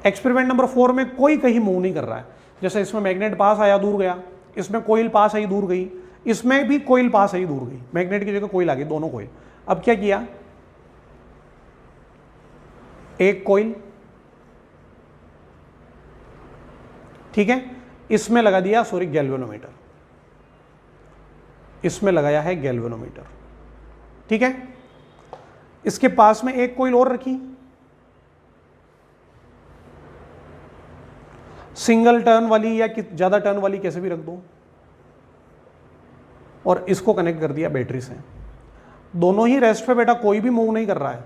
एक्सपेरिमेंट नंबर 4 में कोई कहीं मूव नहीं कर रहा है। जैसे इसमें मैग्नेट पास आया, दूर गया, इसमें कॉइल पास आई, दूर गई, इसमें भी कॉइल पास आई, दूर गई, मैग्नेट की जगह कॉइल आ गई, दोनों कॉइल। अब क्या किया, एक कॉइल, ठीक है, इसमें लगा दिया गैल्वेनोमीटर, इसमें लगाया है गैल्वेनोमीटर, ठीक है। इसके पास में एक कॉइल और रखी, सिंगल टर्न वाली या ज्यादा टर्न वाली, कैसे भी रख दो, और इसको कनेक्ट कर दिया बैटरी से। दोनों ही रेस्ट पे बेटा, कोई भी मूव नहीं कर रहा है।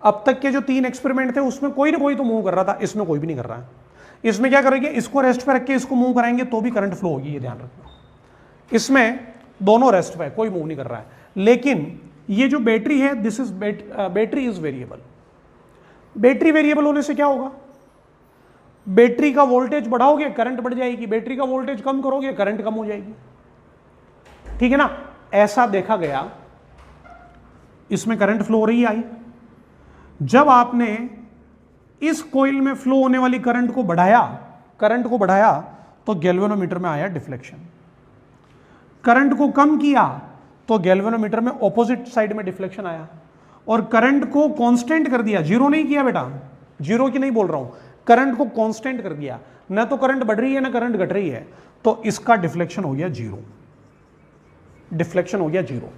अब तक के जो 3 एक्सपेरिमेंट थे उसमें कोई ना कोई तो मूव कर रहा था, इसमें कोई भी नहीं कर रहा है। इसमें क्या करेंगे, इसको रेस्ट पे रख के इसको मूव कराएंगे तो भी करंट फ्लो होगी, ये ध्यान रखना। इसमें दोनों रेस्ट पे, कोई मूव नहीं कर रहा है। लेकिन ये जो बैटरी है, this is battery is variable. Battery variable होने से क्या होगा, बैटरी का वोल्टेज बढ़ाओगे करंट बढ़ जाएगी, बैटरी का वोल्टेज कम करोगे करंट कम हो जाएगी, ठीक है ना। ऐसा देखा गया, इसमें करंट फ्लो हो रही आई। जब आपने इस कॉइल में फ्लो होने वाली करंट को बढ़ाया तो गैल्वेनोमीटर में आया डिफ्लेक्शन। करंट को कम किया तो गैल्वेनोमीटर में ऑपोजिट साइड में डिफ्लेक्शन आया। और करंट को कांस्टेंट कर दिया, जीरो नहीं किया बेटा, जीरो की नहीं बोल रहा हूं, करंट को कांस्टेंट कर दिया, ना तो करंट बढ़ रही है ना करंट घट रही है, तो इसका डिफ्लेक्शन हो गया 0, डिफ्लेक्शन हो गया 0।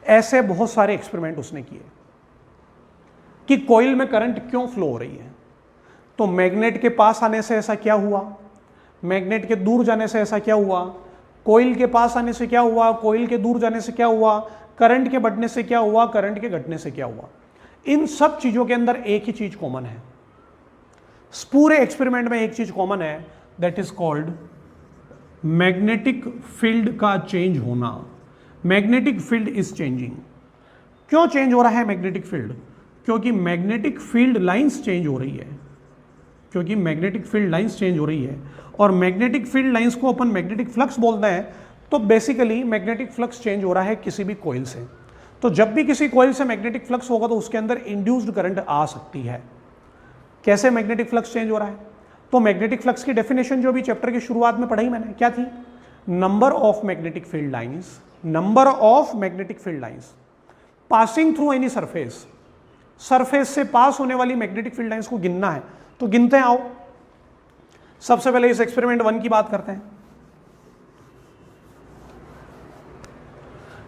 ऐसे बहुत सारे एक्सपेरिमेंट उसने किए कि कॉइल में करंट क्यों फ्लो हो रही है। तो मैग्नेट के पास आने से ऐसा क्या हुआ, मैग्नेट के दूर जाने से ऐसा क्या हुआ, कोयल के पास आने से क्या हुआ, कोयल के दूर जाने से क्या हुआ, करंट के बढ़ने से क्या हुआ, करंट के घटने से क्या हुआ। इन सब चीजों के अंदर एक ही चीज कॉमन है, पूरे एक्सपेरिमेंट में एक चीज कॉमन है, that is called magnetic field का चेंज होना। Magnetic field is changing. क्यों चेंज हो रहा है मैग्नेटिक फील्ड? क्योंकि मैग्नेटिक फील्ड लाइंस चेंज हो रही है, क्योंकि मैग्नेटिक फील्ड लाइंस चेंज हो रही है। और मैग्नेटिक फील्ड लाइंस को अपन मैग्नेटिक फ्लक्स बोलते हैं। तो बेसिकली मैग्नेटिक फ्लक्स चेंज हो रहा है किसी भी कॉइल से। तो जब भी किसी कॉइल से मैग्नेटिक फ्लक्स होगा तो उसके अंदर इंड्यूस्ड करंट आ सकती है। कैसे मैग्नेटिक फ्लक्स चेंज हो रहा है? तो मैग्नेटिक फ्लक्स की डेफिनेशन जो भी चैप्टर की शुरुआत में पढ़ाई मैंने, क्या थी? Number of magnetic field lines, number of magnetic field lines passing through any surface. Surface से पास होने वाली मैग्नेटिक फील्ड लाइंस को गिनना है। तो गिनते हैं, आओ। सबसे पहले इस एक्सपेरिमेंट 1 की बात करते हैं।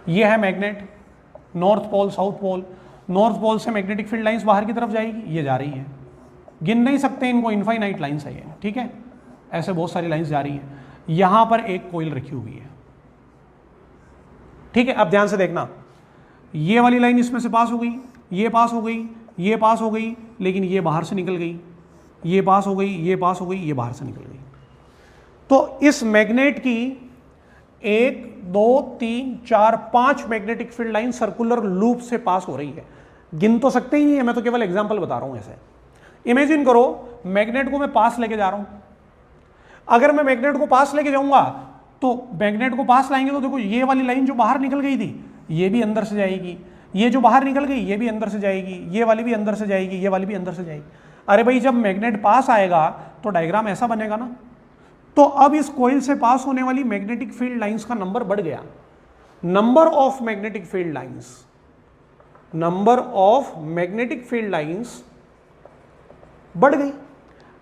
यह है magnet, north pole south pole. North pole से मैग्नेटिक फील्ड लाइंस बाहर की तरफ जाएगी, ये जा रही है, गिन नहीं सकते इनको, इनफाइनाइट लाइंस है ये, ठीक है। ऐसे बहुत सारी लाइंस जा रही है। यहां पर एक कोइल रखी हुई है, ठीक है। अब ध्यान से देखना, ये वाली लाइन इसमें से पास हो गई, ये पास हो गई, ये पास हो गई, लेकिन ये बाहर से निकल गई, ये पास हो गई, ये पास हो गई, ये बाहर से निकल गई। तो इस मैग्नेट की 1 2 3 4 5 magnetic field line circular loop से पास हो रही है। गिन तो सकते ही नहीं है, मैं तो केवल एग्जांपल बता रहा हूं। ऐसे इमेजिन करो, मैग्नेट को मैं पास लेके जा रहा हूं। अगर मैं मैग्नेट को पास लेके जाऊंगा तो मैग्नेट को पास लाएंगे तो देखो, ये वाली लाइन जो बाहर निकल गई थी ये भी अंदर से जाएगी, ये जो बाहर निकल गई ये भी अंदर से जाएगी, ये वाली भी अंदर से जाएगी, ये वाली भी अंदर से जाएगी। अरे भाई, जब मैग्नेट पास आएगा तो डायग्राम ऐसा बनेगा ना। तो अब इस कॉइल से पास होने वाली मैग्नेटिक फील्ड लाइंस का नंबर बढ़ गया। Number of magnetic field lines, number of magnetic field lines बढ़ गई।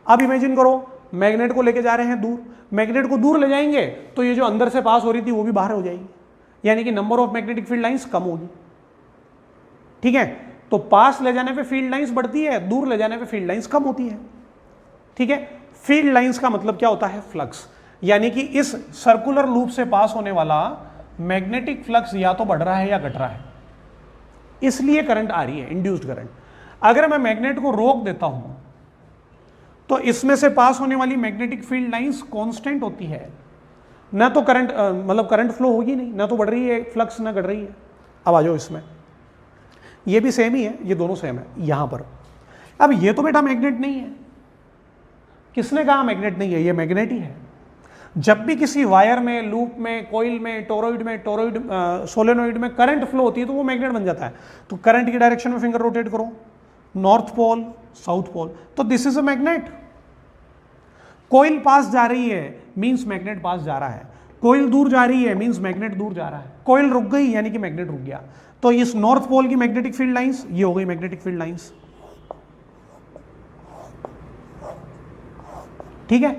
अब इमेजिन करो, मैग्नेट को लेके जा रहे हैं दूर, मैग्नेट को दूर ले जाएंगे तो ये जो अंदर से पास हो रही थी वो भी बाहर हो जाएगी, यानी कि number of magnetic field lines कम होगी, ठीक है। तो पास ले जाने पे फील्ड लाइंस बढ़ती है, दूर ले जाने पे फील्ड लाइंस कम होती है, ठीक है। फील्ड लाइंस का मतलब क्या होता है? फ्लक्स। यानी कि इस सर्कुलर लूप से पास होने वाला मैग्नेटिक फ्लक्स या तो बढ़ रहा है या घट रहा है, इसलिए करंट आ रही है, इंड्यूस्ड करंट। अगर मैं मैग्नेट को रोक देता हूं तो इसमें से पास होने वाली मैग्नेटिक फील्ड लाइंस कांस्टेंट होती है, ना तो करंट मतलब करंट फ्लो होगी नहीं, ना तो बढ़ रही है फ्लक्स, ना घट रही है। अब आ जाओ इसमें, ये भी सेम ही है, ये दोनों सेम है यहां पर। अब ये तो बेटा मैग्नेट नहीं है। किसने कहा मैग्नेट नहीं है? ये मैग्नेट ही है। जब भी किसी वायर में, लूप में, कॉइल में, टोरॉइड में, सोलेनोइड में करंट फ्लो होती है तो वो मैग्नेट बन जाता है। तो करंट की डायरेक्शन में फिंगर रोटेट करो, नॉर्थ पोल साउथ पोल, तो this is a magnet. Coil पास जा रही है मींस मैग्नेट पास जा रहा है, कॉइल दूर जा रही है मींस मैग्नेट दूर जा रहा है, कॉइल रुक गई यानी कि मैग्नेट रुक गया। तो इस नॉर्थ पोल की मैग्नेटिक फील्ड लाइंस ये हो गई मैग्नेटिक फील्ड लाइंस, ठीक है।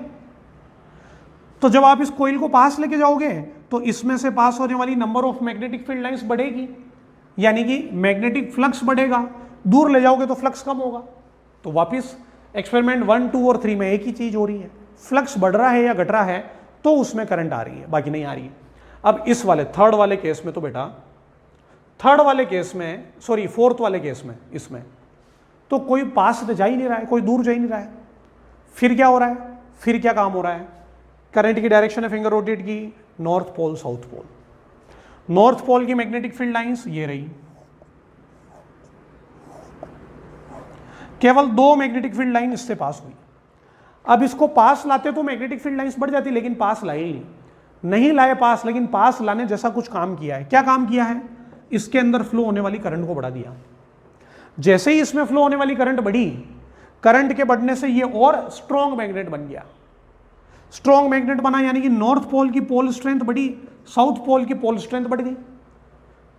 तो जब आप इस कॉइल को पास लेके जाओगे तो इसमें से पास होने वाली number of magnetic field lines बढ़ेगी, यानी कि मैग्नेटिक फ्लक्स बढ़ेगा। दूर ले जाओगे तो फ्लक्स कम होगा। तो वापस एक्सपेरिमेंट 1 2 और 3 में एक ही चीज हो रही है, फ्लक्स बढ़ रहा है या घट रहा है तो उसमें करंट आ रही है, बाकी नहीं आ रही है। अब इस वाले थर्ड वाले केस में तो बेटा, थर्ड वाले केस में, सॉरी फोर्थ वाले केस में, इसमें तो कोई पास जा ही नहीं रहा है, कोई दूर जा ही नहीं रहा है। फिर क्या हो रहा है? फिर क्या काम हो रहा है? करंट की डायरेक्शन है फिंगर रोटेट की, north pole south pole. North pole की मैग्नेटिक फील्ड लाइंस ये रही, केवल 2 मैग्नेटिक फील्ड लाइन इससे पास हुई। अब इसको पास लाते तो मैग्नेटिक फील्ड लाइंस बढ़ जाती, लेकिन पास लाए ही नहीं लाए पास, लेकिन पास लाने जैसा कुछ काम किया है। क्या काम किया है? इसके अंदर फ्लो होने वाली करंट को बढ़ा दिया। जैसे ही इसमें फ्लो होने वाली करंट बढ़ी, करंट के बढ़ने से ये और स्ट्रॉन्ग मैग्नेट बन गया। स्ट्रॉन्ग मैग्नेट बना यानी कि नॉर्थ पोल की पोल स्ट्रेंथ बढ़ी, साउथ पोल की पोल स्ट्रेंथ बढ़ गई।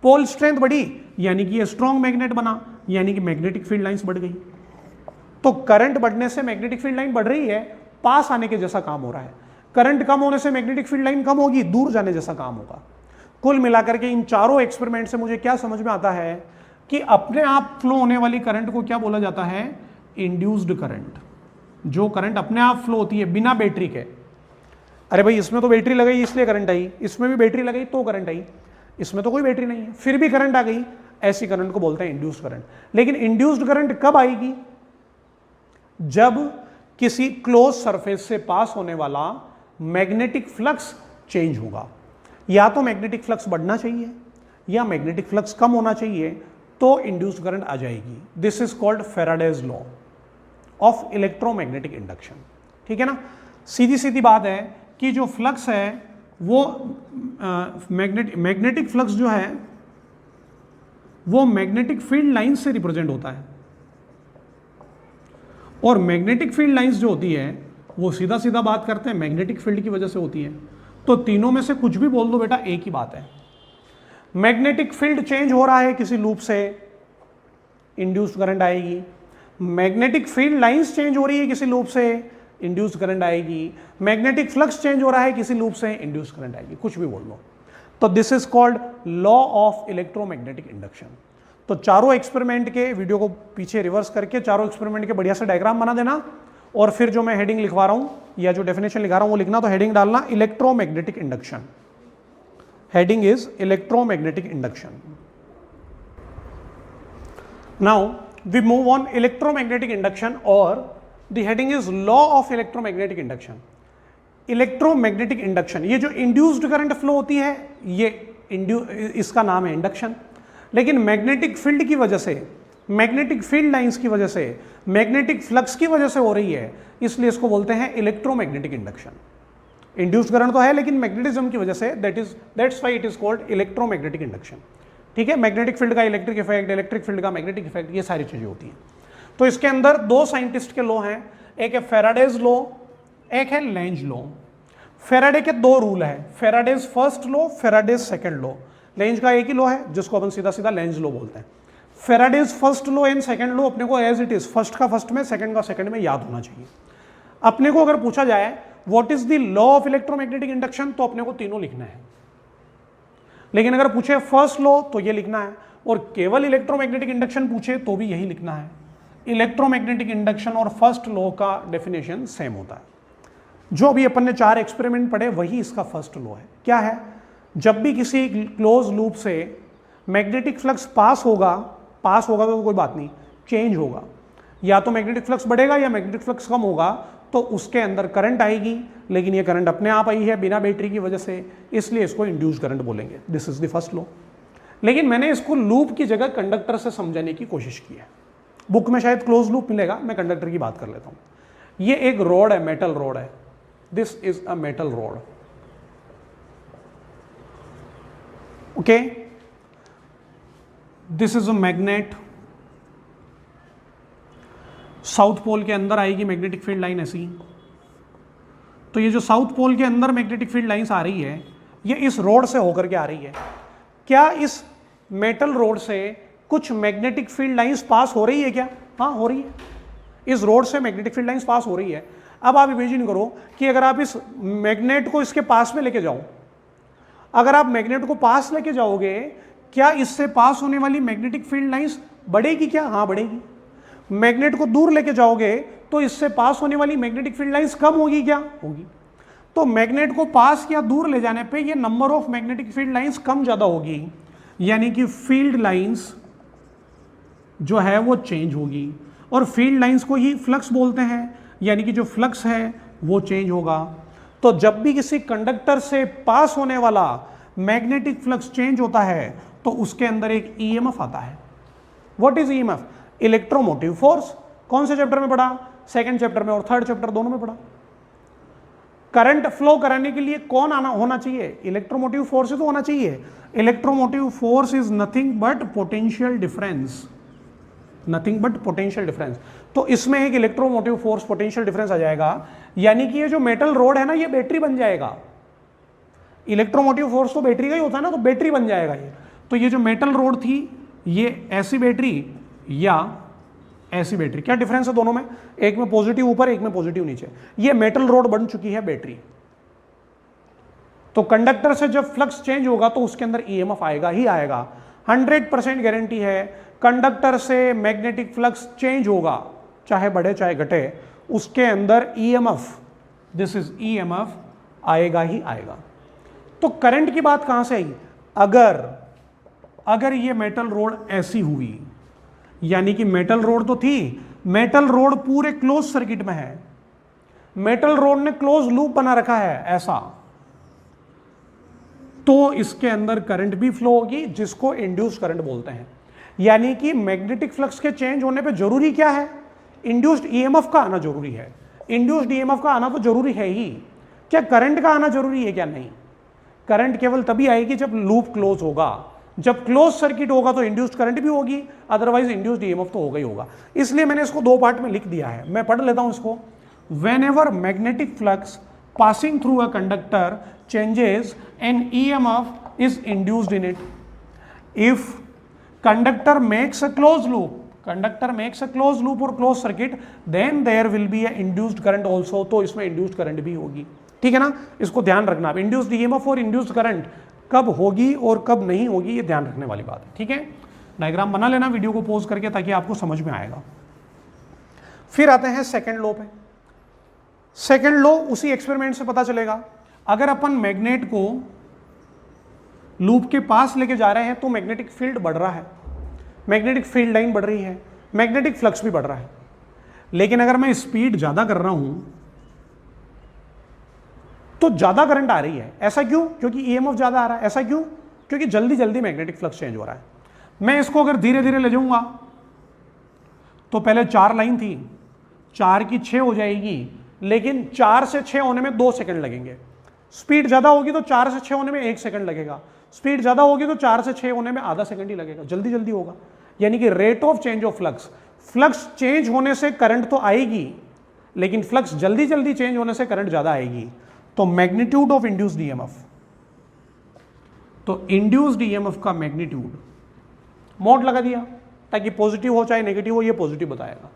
पोल स्ट्रेंथ बढ़ी यानी कि ये स्ट्रॉन्ग मैग्नेट बना, यानी कि मैग्नेटिक फील्ड लाइंस बढ़ गई। तो करंट बढ़ने से मैग्नेटिक फील्ड लाइन बढ़ रही है, पास आने के जैसा काम हो रहा है। करंट कम होने से मैग्नेटिक फील्ड लाइन कम होगी, दूर जाने जैसा काम होगा। कुल मिलाकर के इन चारों एक्सपेरिमेंट से मुझे क्या समझ में आता है कि अपने आप फ्लो होने वाली करंट को क्या बोला जाता है? Induced current. जो करंट अपने आप फ्लो होती है बिना बैटरी के, अरे भाई इसमें तो बैटरी लगाई इसलिए करंट आई, इसमें भी बैटरी लगाई तो करंट आई, इसमें तो कोई बैटरी नहीं है फिर भी करंट आ गई, ऐसी करंट को बोलते हैं इंड्यूस्ड करंट। लेकिन इंड्यूस्ड करंट कब आएगी? जब किसी क्लोज सरफेस से पास होने वाला मैग्नेटिक फ्लक्स चेंज होगा। या तो मैग्नेटिक फ्लक्स बढ़ना चाहिए या मैग्नेटिक फ्लक्स कम होना चाहिए, तो इंड्यूस्ड करंट आ जाएगी। This is called Faraday's law of electromagnetic induction. ठीक है ना, सीधी सीधी बात है कि जो फ्लक्स है वो मैग्नेटिक फ्लक्स जो है वो मैग्नेटिक फील्ड लाइंस से रिप्रेजेंट होता है, और मैग्नेटिक फील्ड लाइंस जो होती है वो सीधा सीधा बात करते हैं मैग्नेटिक फील्ड की वजह से होती है। तो तीनों में से कुछ भी बोल दो बेटा, एक ही बात है। मैग्नेटिक फील्ड चेंज हो रहा है किसी लूप से, इंड्यूस्ड करंट आएगी। मैग्नेटिक फील्ड लाइंस चेंज हो रही है किसी लूप से, इंड्यूस्ड करंट आएगी। मैग्नेटिक फ्लक्स चेंज हो रहा है किसी लूप से, इंड्यूस्ड करंट आएगी। कुछ भी बोल लो। तो this is called law of electromagnetic induction. तो चारों एक्सपेरिमेंट के वीडियो को पीछे रिवर्स करके चारों एक्सपेरिमेंट के बढ़िया से डायग्राम बना देना, और फिर जो मैं हेडिंग लिखवा रहा हूं या जो डेफिनेशन लिखा रहा हूं वो लिखना। तो हेडिंग डालना electromagnetic induction, heading is electromagnetic induction. Now we move on electromagnetic induction, और the heading is law of electromagnetic induction. Electromagnetic induction, ये जो इंड्यूस्ड करंट फ्लो होती है ये इसका नाम है इंडक्शन। लेकिन मैग्नेटिक फील्ड की वजह से, मैग्नेटिक फील्ड लाइंस की वजह से, मैग्नेटिक फ्लक्स की वजह से हो रही है, इसलिए इसको बोलते हैं इलेक्ट्रोमैग्नेटिक इंडक्शन। इंड्यूस्ड करंट तो है लेकिन मैग्नेटिज्म की वजह से, that's why it is called electromagnetic induction. ठीक है, मैग्नेटिक फील्ड का इलेक्ट्रिक इफेक्ट, इलेक्ट्रिक फील्ड का मैग्नेटिक इफेक्ट, ये सारी चीजें होती हैं। तो इसके अंदर दो साइंटिस्ट के लॉ हैं, एक है फेराडेज लॉ, एक है लेंज लॉ। फेराडे के दो रूल है, Faraday's first law, Faraday's second law. Length का एक ही लॉ है जिसको अपन सीधा सीधा लेंज लॉ बोलते हैं। Faraday's first law and second law अपने को एज इट इज, फर्स्ट का फर्स्ट में, सेकंड का सेकंड में याद होना चाहिए। अपने को अगर पूछा जाए what is the law of electromagnetic induction, तो अपने को तीनों लिखना है। लेकिन अगर पूछे फर्स्ट लॉ तो ये लिखना है, और केवल इलेक्ट्रोमैग्नेटिक इंडक्शन पूछे तो भी यही लिखना है। इलेक्ट्रोमैग्नेटिक इंडक्शन और फर्स्ट लॉ का डेफिनेशन सेम होता है। जो अभी अपन ने 4 एक्सपेरिमेंट पढ़े वही इसका फर्स्ट लॉ है। क्या है? जब भी किसी क्लोज लूप से मैग्नेटिक फ्लक्स पास होगा तो कोई बात नहीं, चेंज होगा, या तो मैग्नेटिक फ्लक्स बढ़ेगा या मैग्नेटिक फ्लक्स कम होगा, तो उसके अंदर करंट आएगी। लेकिन ये करंट अपने आप आई है बिना बैटरी की वजह से, इसलिए इसको इंड्यूस्ड करंट बोलेंगे। This is the first law. लेकिन मैंने इसको लूप की जगह कंडक्टर से समझाने की कोशिश की है। बुक में शायद क्लोज लूप मिलेगा, मैं कंडक्टर की बात कर लेता हूं। ये एक रॉड है, मेटल रॉड है। This is a metal rod. Okay, this is a magnet. South pole के अंदर आएगी मैग्नेटिक फील्ड लाइन ऐसी। तो ये जो साउथ पोल के अंदर मैग्नेटिक फील्ड लाइंस आ रही है, ये इस रोड से होकर के आ रही है। क्या इस मेटल रोड से कुछ मैग्नेटिक फील्ड लाइंस पास हो रही है क्या? हाँ, हो रही है। इस रोड से मैग्नेटिक फील्ड लाइंस पास हो रही है। अब आप इमेजिन करो कि अगर आप इस मैग्नेट को इसके पास में लेके जाओ, अगर आप मैग्नेट को पास लेके जाओगे, क्या इससे पास होने वाली मैग्नेटिक फील्ड लाइंस बढ़ेगी क्या? हाँ, बढ़ेगी। मैग्नेट को दूर लेके जाओगे तो इससे पास होने वाली मैग्नेटिक फील्ड लाइंस कम होगी क्या? होगी। तो मैग्नेट को पास या दूर ले जाने पे ये number of magnetic field lines कम ज्यादा होगी, यानी कि फील्ड लाइंस जो है वो चेंज होगी। और फील्ड लाइंस को ही फ्लक्स बोलते हैं, यानी कि जो फ्लक्स है वो चेंज होगा। तो जब भी किसी कंडक्टर से पास होने वाला मैग्नेटिक फ्लक्स चेंज होता है तो उसके अंदर एक ईएमएफ आता है। What is EMF? Electromotive force. कौन से चैप्टर में पढ़ा? सेकंड चैप्टर में और थर्ड चैप्टर दोनों में पढ़ा। करंट फ्लो कराने के लिए कौन आना होना चाहिए? इलेक्ट्रोमोटिव फोर्स ही तो होना चाहिए। Electromotive force is nothing but potential difference, nothing but potential difference. तो इसमें एक इलेक्ट्रोमोटिव फोर्स पोटेंशियल डिफरेंस आ जाएगा, यानी कि ये जो मेटल रोड है ना, ये बैटरी बन जाएगा। इलेक्ट्रोमोटिव फोर्स तो बैटरी का ही होता है ना, तो बैटरी बन जाएगा ये। तो ये जो मेटल रोड थी, ये ऐसी बैटरी या ऐसी बैटरी, क्या डिफरेंस है दोनों में? एक में पॉजिटिव ऊपर, एक में पॉजिटिव नीचे। ये मेटल रोड बन चुकी है बैटरी। तो कंडक्टर से जब फ्लक्स चेंज होगा तो उसके अंदर ईएमएफ आएगा ही आएगा। 100% गारंटी है, कंडक्टर से मैग्नेटिक फ्लक्स चेंज होगा, चाहे बढ़े चाहे घटे, उसके अंदर ईएमएफ, दिस इज ईएमएफ, आएगा ही आएगा। तो करंट की बात कहां से आई? अगर ये मेटल रोड ऐसी हुई, यानी कि मेटल रोड तो थी, मेटल रोड पूरे क्लोज सर्किट में है, मेटल रोड ने क्लोज लूप बना रखा है ऐसा, तो इसके अंदर करंट भी फ्लो होगी, जिसको इंड्यूस्ड करंट बोलते हैं। यानी कि मैग्नेटिक फ्लक्स के चेंज होने पे जरूरी क्या है? इंड्यूस्ड ईएमएफ का आना जरूरी है। इंड्यूस्ड ईएमएफ का आना तो जरूरी है ही, क्या करंट का आना जरूरी है? क्या नहीं। करंट केवल तभी आएगी जब लूप क्लोज होगा, जब क्लोज सर्किट होगा तो इंड्यूस्ड करंट भी होगी, अदरवाइज इंड्यूस्ड ईएमएफ तो होगा ही होगा। इसलिए मैंने इसको दो पार्ट में लिख दिया है, मैं पढ़ लेता हूं इसको। Whenever magnetic flux passing through a conductor changes, an EMF is induced in it. If conductor makes a closed loop or closed circuit, then there will be a induced current also, तो इसमें induced current भी होगी। ठीक है ना, इसको ध्यान रखना। इंड्यूस्ड ईएमएफ और इंड्यूस्ड करंट कब होगी और कब नहीं होगी, ये ध्यान रखने वाली बात है। ठीक है, डायग्राम बना लेना वीडियो को पॉज करके, ताकि आपको समझ में आएगा। फिर आते हैं सेकेंड लॉ पे। सेकेंड लॉ उसी एक्सपेरिमेंट से पता चलेगा। अगर अपन मैग्नेट को लूप के पास लेके जा रहे हैं तो मैग्नेटिक फील्ड बढ़ रहा है, मैग्नेटिक फील्ड लाइन बढ़ रही है, मैग्नेटिक फ्लक्स भी बढ़ रहा है। लेकिन अगर मैं स्पीड ज्यादा कर रहा हूं तो ज्यादा करंट आ रही है। ऐसा क्यों? क्योंकि ईएमएफ ज्यादा आ रहा है। ऐसा क्यों? क्योंकि जल्दी जल्दी मैग्नेटिक फ्लक्स चेंज हो रहा है। मैं इसको अगर धीरे धीरे ले जाऊंगा तो पहले 4 लाइन थी, 4 की 6 हो जाएगी, लेकिन 4 से 6 होने में 2 सेकंड लगेंगे। स्पीड ज्यादा होगी तो 4 से 6 होने में 1 सेकंड लगेगा, स्पीड ज्यादा होगी तो 4 से 6 होने में आधा सेकंड ही लगेगा, जल्दी जल्दी होगा। यानी कि rate of change of flux, flux change होने से करंट तो आएगी, लेकिन फ्लक्स जल्दी जल्दी चेंज होने से करंट ज्यादा आएगी। तो मैग्नीट्यूड ऑफ इंड्यूस्ड ईएमएफ, तो इंड्यूस्ड ईएमएफ का मैग्नीट्यूड मोड लगा दिया ताकि पॉजिटिव हो चाहे नेगेटिव हो, ये पॉजिटिव बताएगा,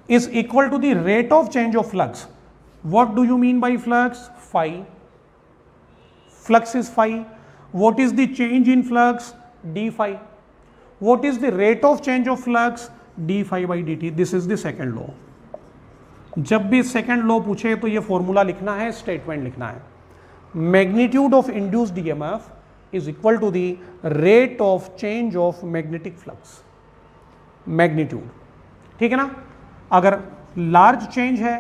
is equal to the rate of change of flux. What do you mean by flux? Phi. Flux is phi. What is the change in flux? D phi. What is the rate of change of flux? D phi by dt. This is the second law. जब भी second law पूछे तो ये formula लिखना है, statement लिखना है। Magnitude of induced EMF is equal to the rate of change of magnetic flux. Magnitude, ठीक है ना। अगर लार्ज चेंज है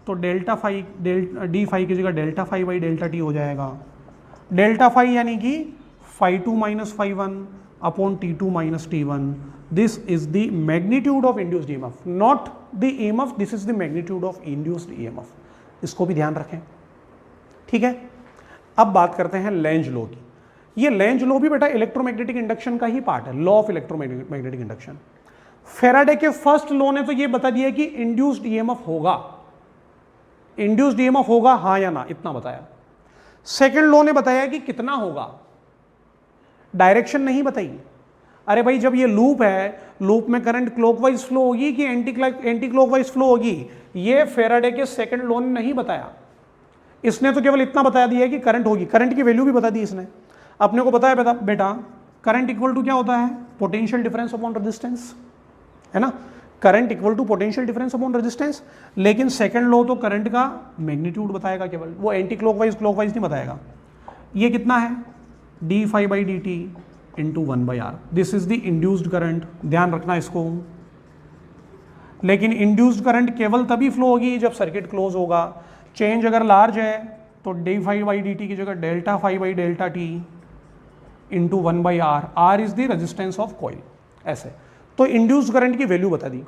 तो डेल्टा फाई, डी फाई की जगह delta phi by delta T हो जाएगा। डेल्टा फाई यानी कि phi 2 minus phi 1 upon T2 minus T1। This is the magnitude of induced EMF, not the EMF, this is the magnitude of induced EMF. इसको भी ध्यान रखें, ठीक है। अब बात करते हैं लेंज लॉ की। ये लेंज लॉ भी बेटा इलेक्ट्रोमैग्नेटिक इंडक्शन का ही पार्ट है, law of electromagnetic induction. Faraday के फर्स्ट लॉ ने तो ये बता दिया कि इंड्यूस्ड ईएमएफ होगा, इंड्यूस्ड ईएमएफ होगा हाँ या ना, इतना बताया। सेकंड लॉ ने बताया कि कितना होगा, डायरेक्शन नहीं बताई। अरे भाई जब ये लूप है, लूप में करंट क्लॉकवाइज फ्लो होगी कि एंटी क्लॉकवाइज फ्लो होगी, ये फेराडे के सेकंड लॉ ने नहीं बताया। इसने तो केवल इतना बता दिया कि करंट होगी, करंट की वैल्यू भी बता दी इसने। अपने को पता है बेटा करंट इक्वल टू क्या होता है? पोटेंशियल डिफरेंस अपॉन रेजिस्टेंस, है ना। Current equal to potential difference upon resistance. लेकिन सेकंड लॉ तो करंट का मैग्नीट्यूड बताएगा केवल, वो एंटी क्लॉकवाइज क्लॉकवाइज नहीं बताएगा। ये कितना है? D phi by D T into 1/r। This is the induced current, ध्यान रखना इसको। लेकिन इंड्यूस्ड करंट केवल तभी फ्लो होगी जब सर्किट क्लोज होगा। चेंज अगर लार्ज है तो D phi by D t की जगह delta phi by delta t into 1/r। r is the resistance of coil. ऐसे तो इंड्यूस्ड करंट की वैल्यू बता दी,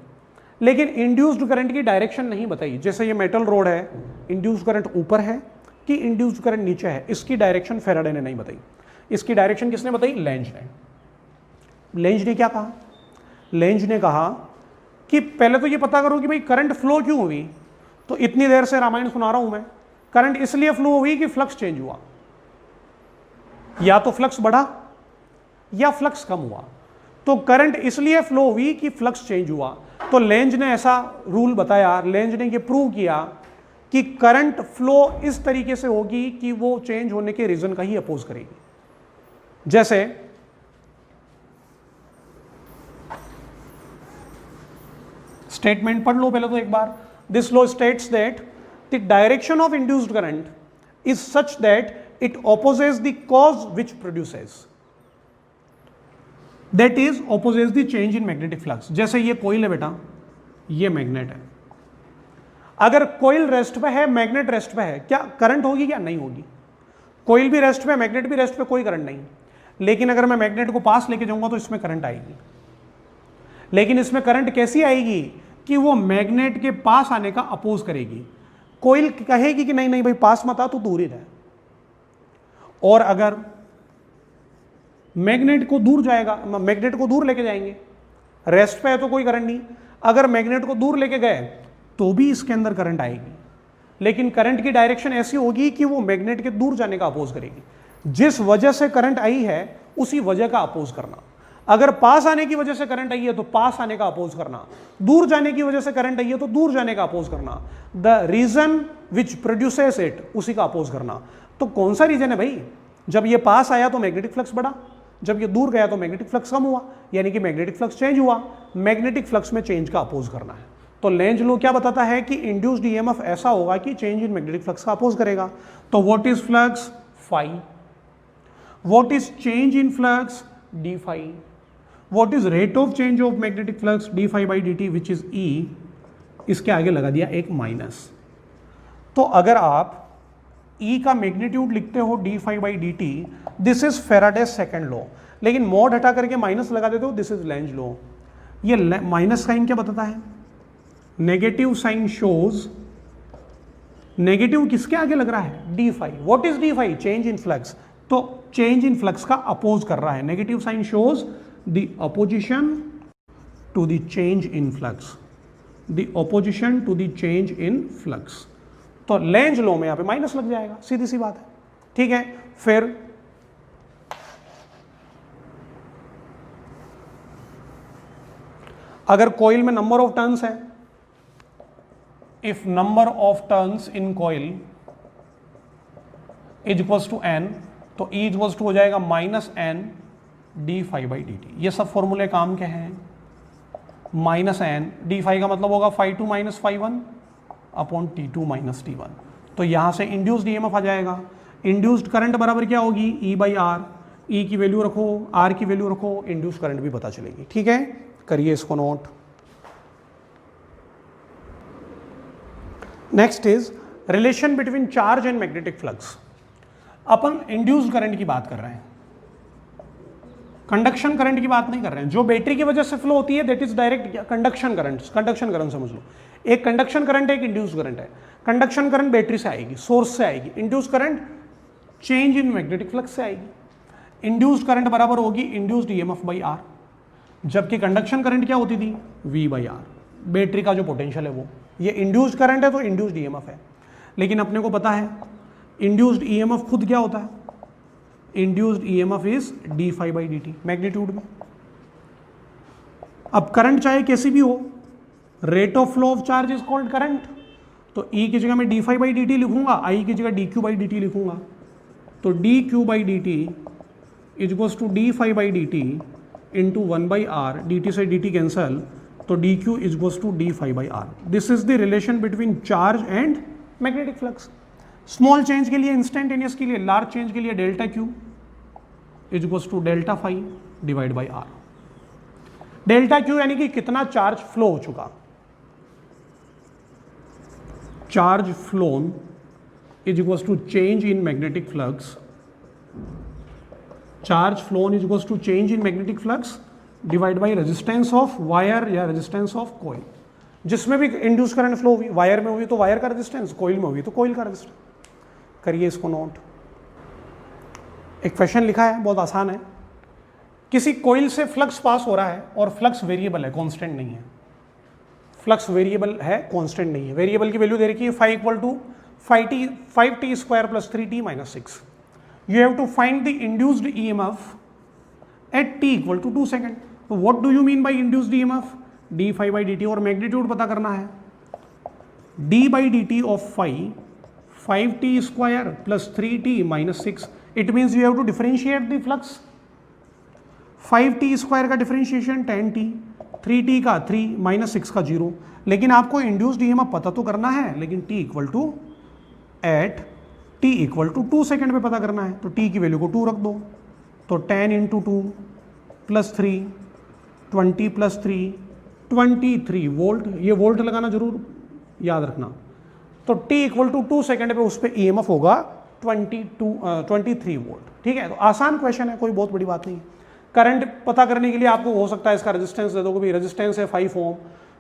लेकिन इंड्यूस्ड करंट की डायरेक्शन नहीं बताई। जैसे ये मेटल रोड है, इंड्यूस्ड करंट ऊपर है कि इंड्यूस्ड करंट नीचे है, इसकी डायरेक्शन फेराडे ने नहीं बताई। इसकी डायरेक्शन किसने बताई? लेंज ने। लेंज ने क्या कहा? लेंज ने कहा कि पहले तो ये पता करो कि भाई करंट फ्लो क्यों हुई। तो इतनी देर से रामायण सुना रहा हूं मैं, करंट इसलिए फ्लो हुई कि फ्लक्स चेंज हुआ, या तो फ्लक्स बढ़ा या फ्लक्स कम हुआ। तो करंट इसलिए फ्लो हुई कि फ्लक्स चेंज हुआ। तो लेंज ने ऐसा रूल बताया, लेंज ने ये प्रूव किया कि करंट फ्लो इस तरीके से होगी कि वो चेंज होने के रीजन का ही अपोज करेगी। जैसे स्टेटमेंट पढ़ लो पहले तो एक बार। This law states that the direction of induced current is such that it opposes the cause which produces, that is opposes the change in magnetic flux. जैसे ये कोइल है बेटा, ये मैग्नेट है, अगर कोइल रेस्ट पे है, मैग्नेट रेस्ट पे है, क्या करंट होगी क्या? नहीं होगी। कोइल भी रेस्ट पे, मैग्नेट भी रेस्ट पे, कोई करंट नहीं। लेकिन अगर मैं मैग्नेट को पास लेके जाऊंगा तो इसमें करंट आएगी। लेकिन इसमें करंट कैसी आएगी कि वो मैग्नेट के पास आने का अपोज करेगी। कोइल कहेगी कि नहीं नहीं भाई पास मत आ, तू दूर ही रहे। और अगर मैग्नेट को दूर जाएगा, मैग्नेट को दूर लेके जाएंगे, रेस्ट पे है तो कोई करंट नहीं, अगर मैग्नेट को दूर लेके गए तो भी इसके अंदर करंट आएगी, लेकिन करंट की डायरेक्शन ऐसी होगी कि वो मैग्नेट के दूर जाने का अपोज करेगी। जिस वजह से करंट आई है उसी वजह का अपोज करना। अगर पास आने की वजह से करंट आई है तो पास आने का अपोज करना, दूर जाने की वजह से करंट आई है तो दूर जाने का अपोज करना, the reason which produces it, उसी का अपोज करना। तो कौन सा रीजन है भाई? जब ये पास आया तो मैग्नेटिक फ्लक्स बढ़ा, जब ये दूर गया तो मैग्नेटिक फ्लक्स कम हुआ, यानी कि मैग्नेटिक फ्लक्स चेंज हुआ। मैग्नेटिक फ्लक्स में चेंज का अपोज करना है। तो लेंज लॉ क्या बताता है कि इंड्यूस्ड ईएमएफ ऐसा होगा कि चेंज इन मैग्नेटिक फ्लक्स का अपोज करेगा। तो what is flux? Phi. What is change in flux? D phi. What is rate of change of magnetic flux? D phi by D t, which is E. इसके आगे लगा दिया एक minus. तो अगर आप E का मैग्नीट्यूड लिखते हो d phi by D t, this is Faraday's second law, लेकिन मॉड हटा करके माइनस लगा देते हो, दिस इज लेंज लॉ। ये माइनस साइन क्या बताता है? नेगेटिव साइन शोज, नेगेटिव किसके आगे लग रहा है? D phi. What is d phi? Change in flux. तो चेंज इन फ्लक्स का अपोज कर रहा है। Negative sign shows the opposition to the change in flux, the opposition to the change in flux. तो लेंज लॉ में यहां पे minus लग जाएगा, सीधी सी बात है। ठीक है, फिर अगर कोइल में नंबर ऑफ टर्न्स है, if number of turns in coil is equals to n, तो ई इक्वल्स टू हो जाएगा minus n d phi by D t. ये सब फॉर्मूले काम के हैं। माइनस एन डी फाई का मतलब होगा phi two minus phi one upon t two minus t one. तो यहां से इंड्यूस्ड ईएमएफ आ जाएगा। इंड्यूस्ड करंट बराबर क्या होगी? ई बाई आर। ई की वैल्यू रखो, आर की वैल्यू रखो, इंड्यूस्ड करंट भी पता चलेगी। ठीक है, करिए इसको note. Next is relation between charge and magnetic flux. Upon induced current की बात कर रहे हैं, कंडक्शन करंट की बात नहीं कर रहे हैं। जो बैटरी की वजह से फ्लो होती है that is direct conduction current. Conduction current समझ लो, एक कंडक्शन करंट है, एक इंड्यूस्ड करंट है। कंडक्शन करंट बैटरी से आएगी, सोर्स से आएगी। Induced current change in magnetic flux से आएगी। इंड्यूस्ड करंट बराबर होगी इंड्यूस्ड ईएमएफ बाई आर, जबकि कंडक्शन करंट क्या होती थी? वी बाई आर, बैटरी का जो पोटेंशियल है वो। ये इंड्यूस्ड करंट है तो इंड्यूस्ड ईएमएफ है। लेकिन अपने को पता है इंड्यूस्ड ईएमएफ खुद क्या होता है? Induced EMF is d phi by D t, magnitude में। अब करंट चाहे कैसी भी हो, rate of flow of charge is called current. तो ई की जगह मैं d phi by D t लिखूंगा, आई की जगह d q by D t लिखूंगा। तो d q by D t is equals to d phi by D T into one by r, d t से D T cancel, तो d q is equals to d phi by r. This is the relation between charge and magnetic flux. Small change के लिए instantaneous के लिए, large change के लिए delta q is equals to delta phi divide by r. Delta q यानी कि कितना charge flow हो चुका, charge flown is equals to change in magnetic flux, charge flown is equals to change in magnetic flux divide by resistance of wire या resistance of coil. जिसमें भी induce current flow हुई, wire में हुई तो wire का resistance, coil में हुई तो कोइल का रेजिस्टेंस। करिए इसको नोट। एक क्वेश्चन लिखा है, बहुत आसान है। किसी कोइल से फ्लक्स पास हो रहा है और फ्लक्स वेरिएबल है, कांस्टेंट नहीं है। फ्लक्स वेरिएबल है, कांस्टेंट नहीं है। वेरिएबल की वैल्यू दे रखी है phi equal to 5t square plus 3t minus 6। You have to find the induced EMF at t equal to 2 second. तो what do you mean by induced EMF? D phi by D t, और magnitude पता करना है। D by D t of phi 5t square plus 3t minus 6। It means you have to differentiate the flux. 5t square का differentiation 10t, 3t का 3 minus 6 का 0। लेकिन आपको induced EMF पता तो करना है, लेकिन t equal to eight t equal to 2 second पे पता करना है, तो t की वैल्यू को 2 रख दो, तो 10 इंटू 2 प्लस 3 20 प्लस 3 23 वोल्ट, ये वोल्ट लगाना जरूर याद रखना। तो t इक्वल टू 2 सेकेंड पे उस पर EMF होगा 23 वोल्ट। ठीक है, तो आसान क्वेश्चन है, कोई बहुत बड़ी बात नहीं है। करंट पता करने के लिए आपको हो सकता है इसका रेजिस्टेंस दे दो, कि रेजिस्टेंस है 5 ओम,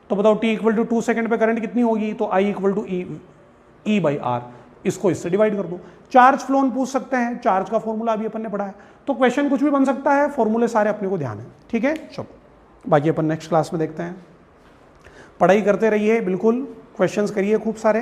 तो बताओ t इक्वल टू 2 सेकेंड पे करंट कितनी होगी, तो I equal to E by r, इसको इससे डिवाइड कर दो। चार्ज फ्लोन पूछ सकते हैं, चार्ज का फॉर्मूला अभी अपन ने पढ़ा है, तो क्वेश्चन कुछ भी बन सकता है, फॉर्मूले सारे अपने को ध्यान है। ठीक है, चलो बाकी अपन नेक्स्ट क्लास में देखते हैं। पढ़ाई करते रहिए, बिल्कुल क्वेश्चंस करिए खूब सारे।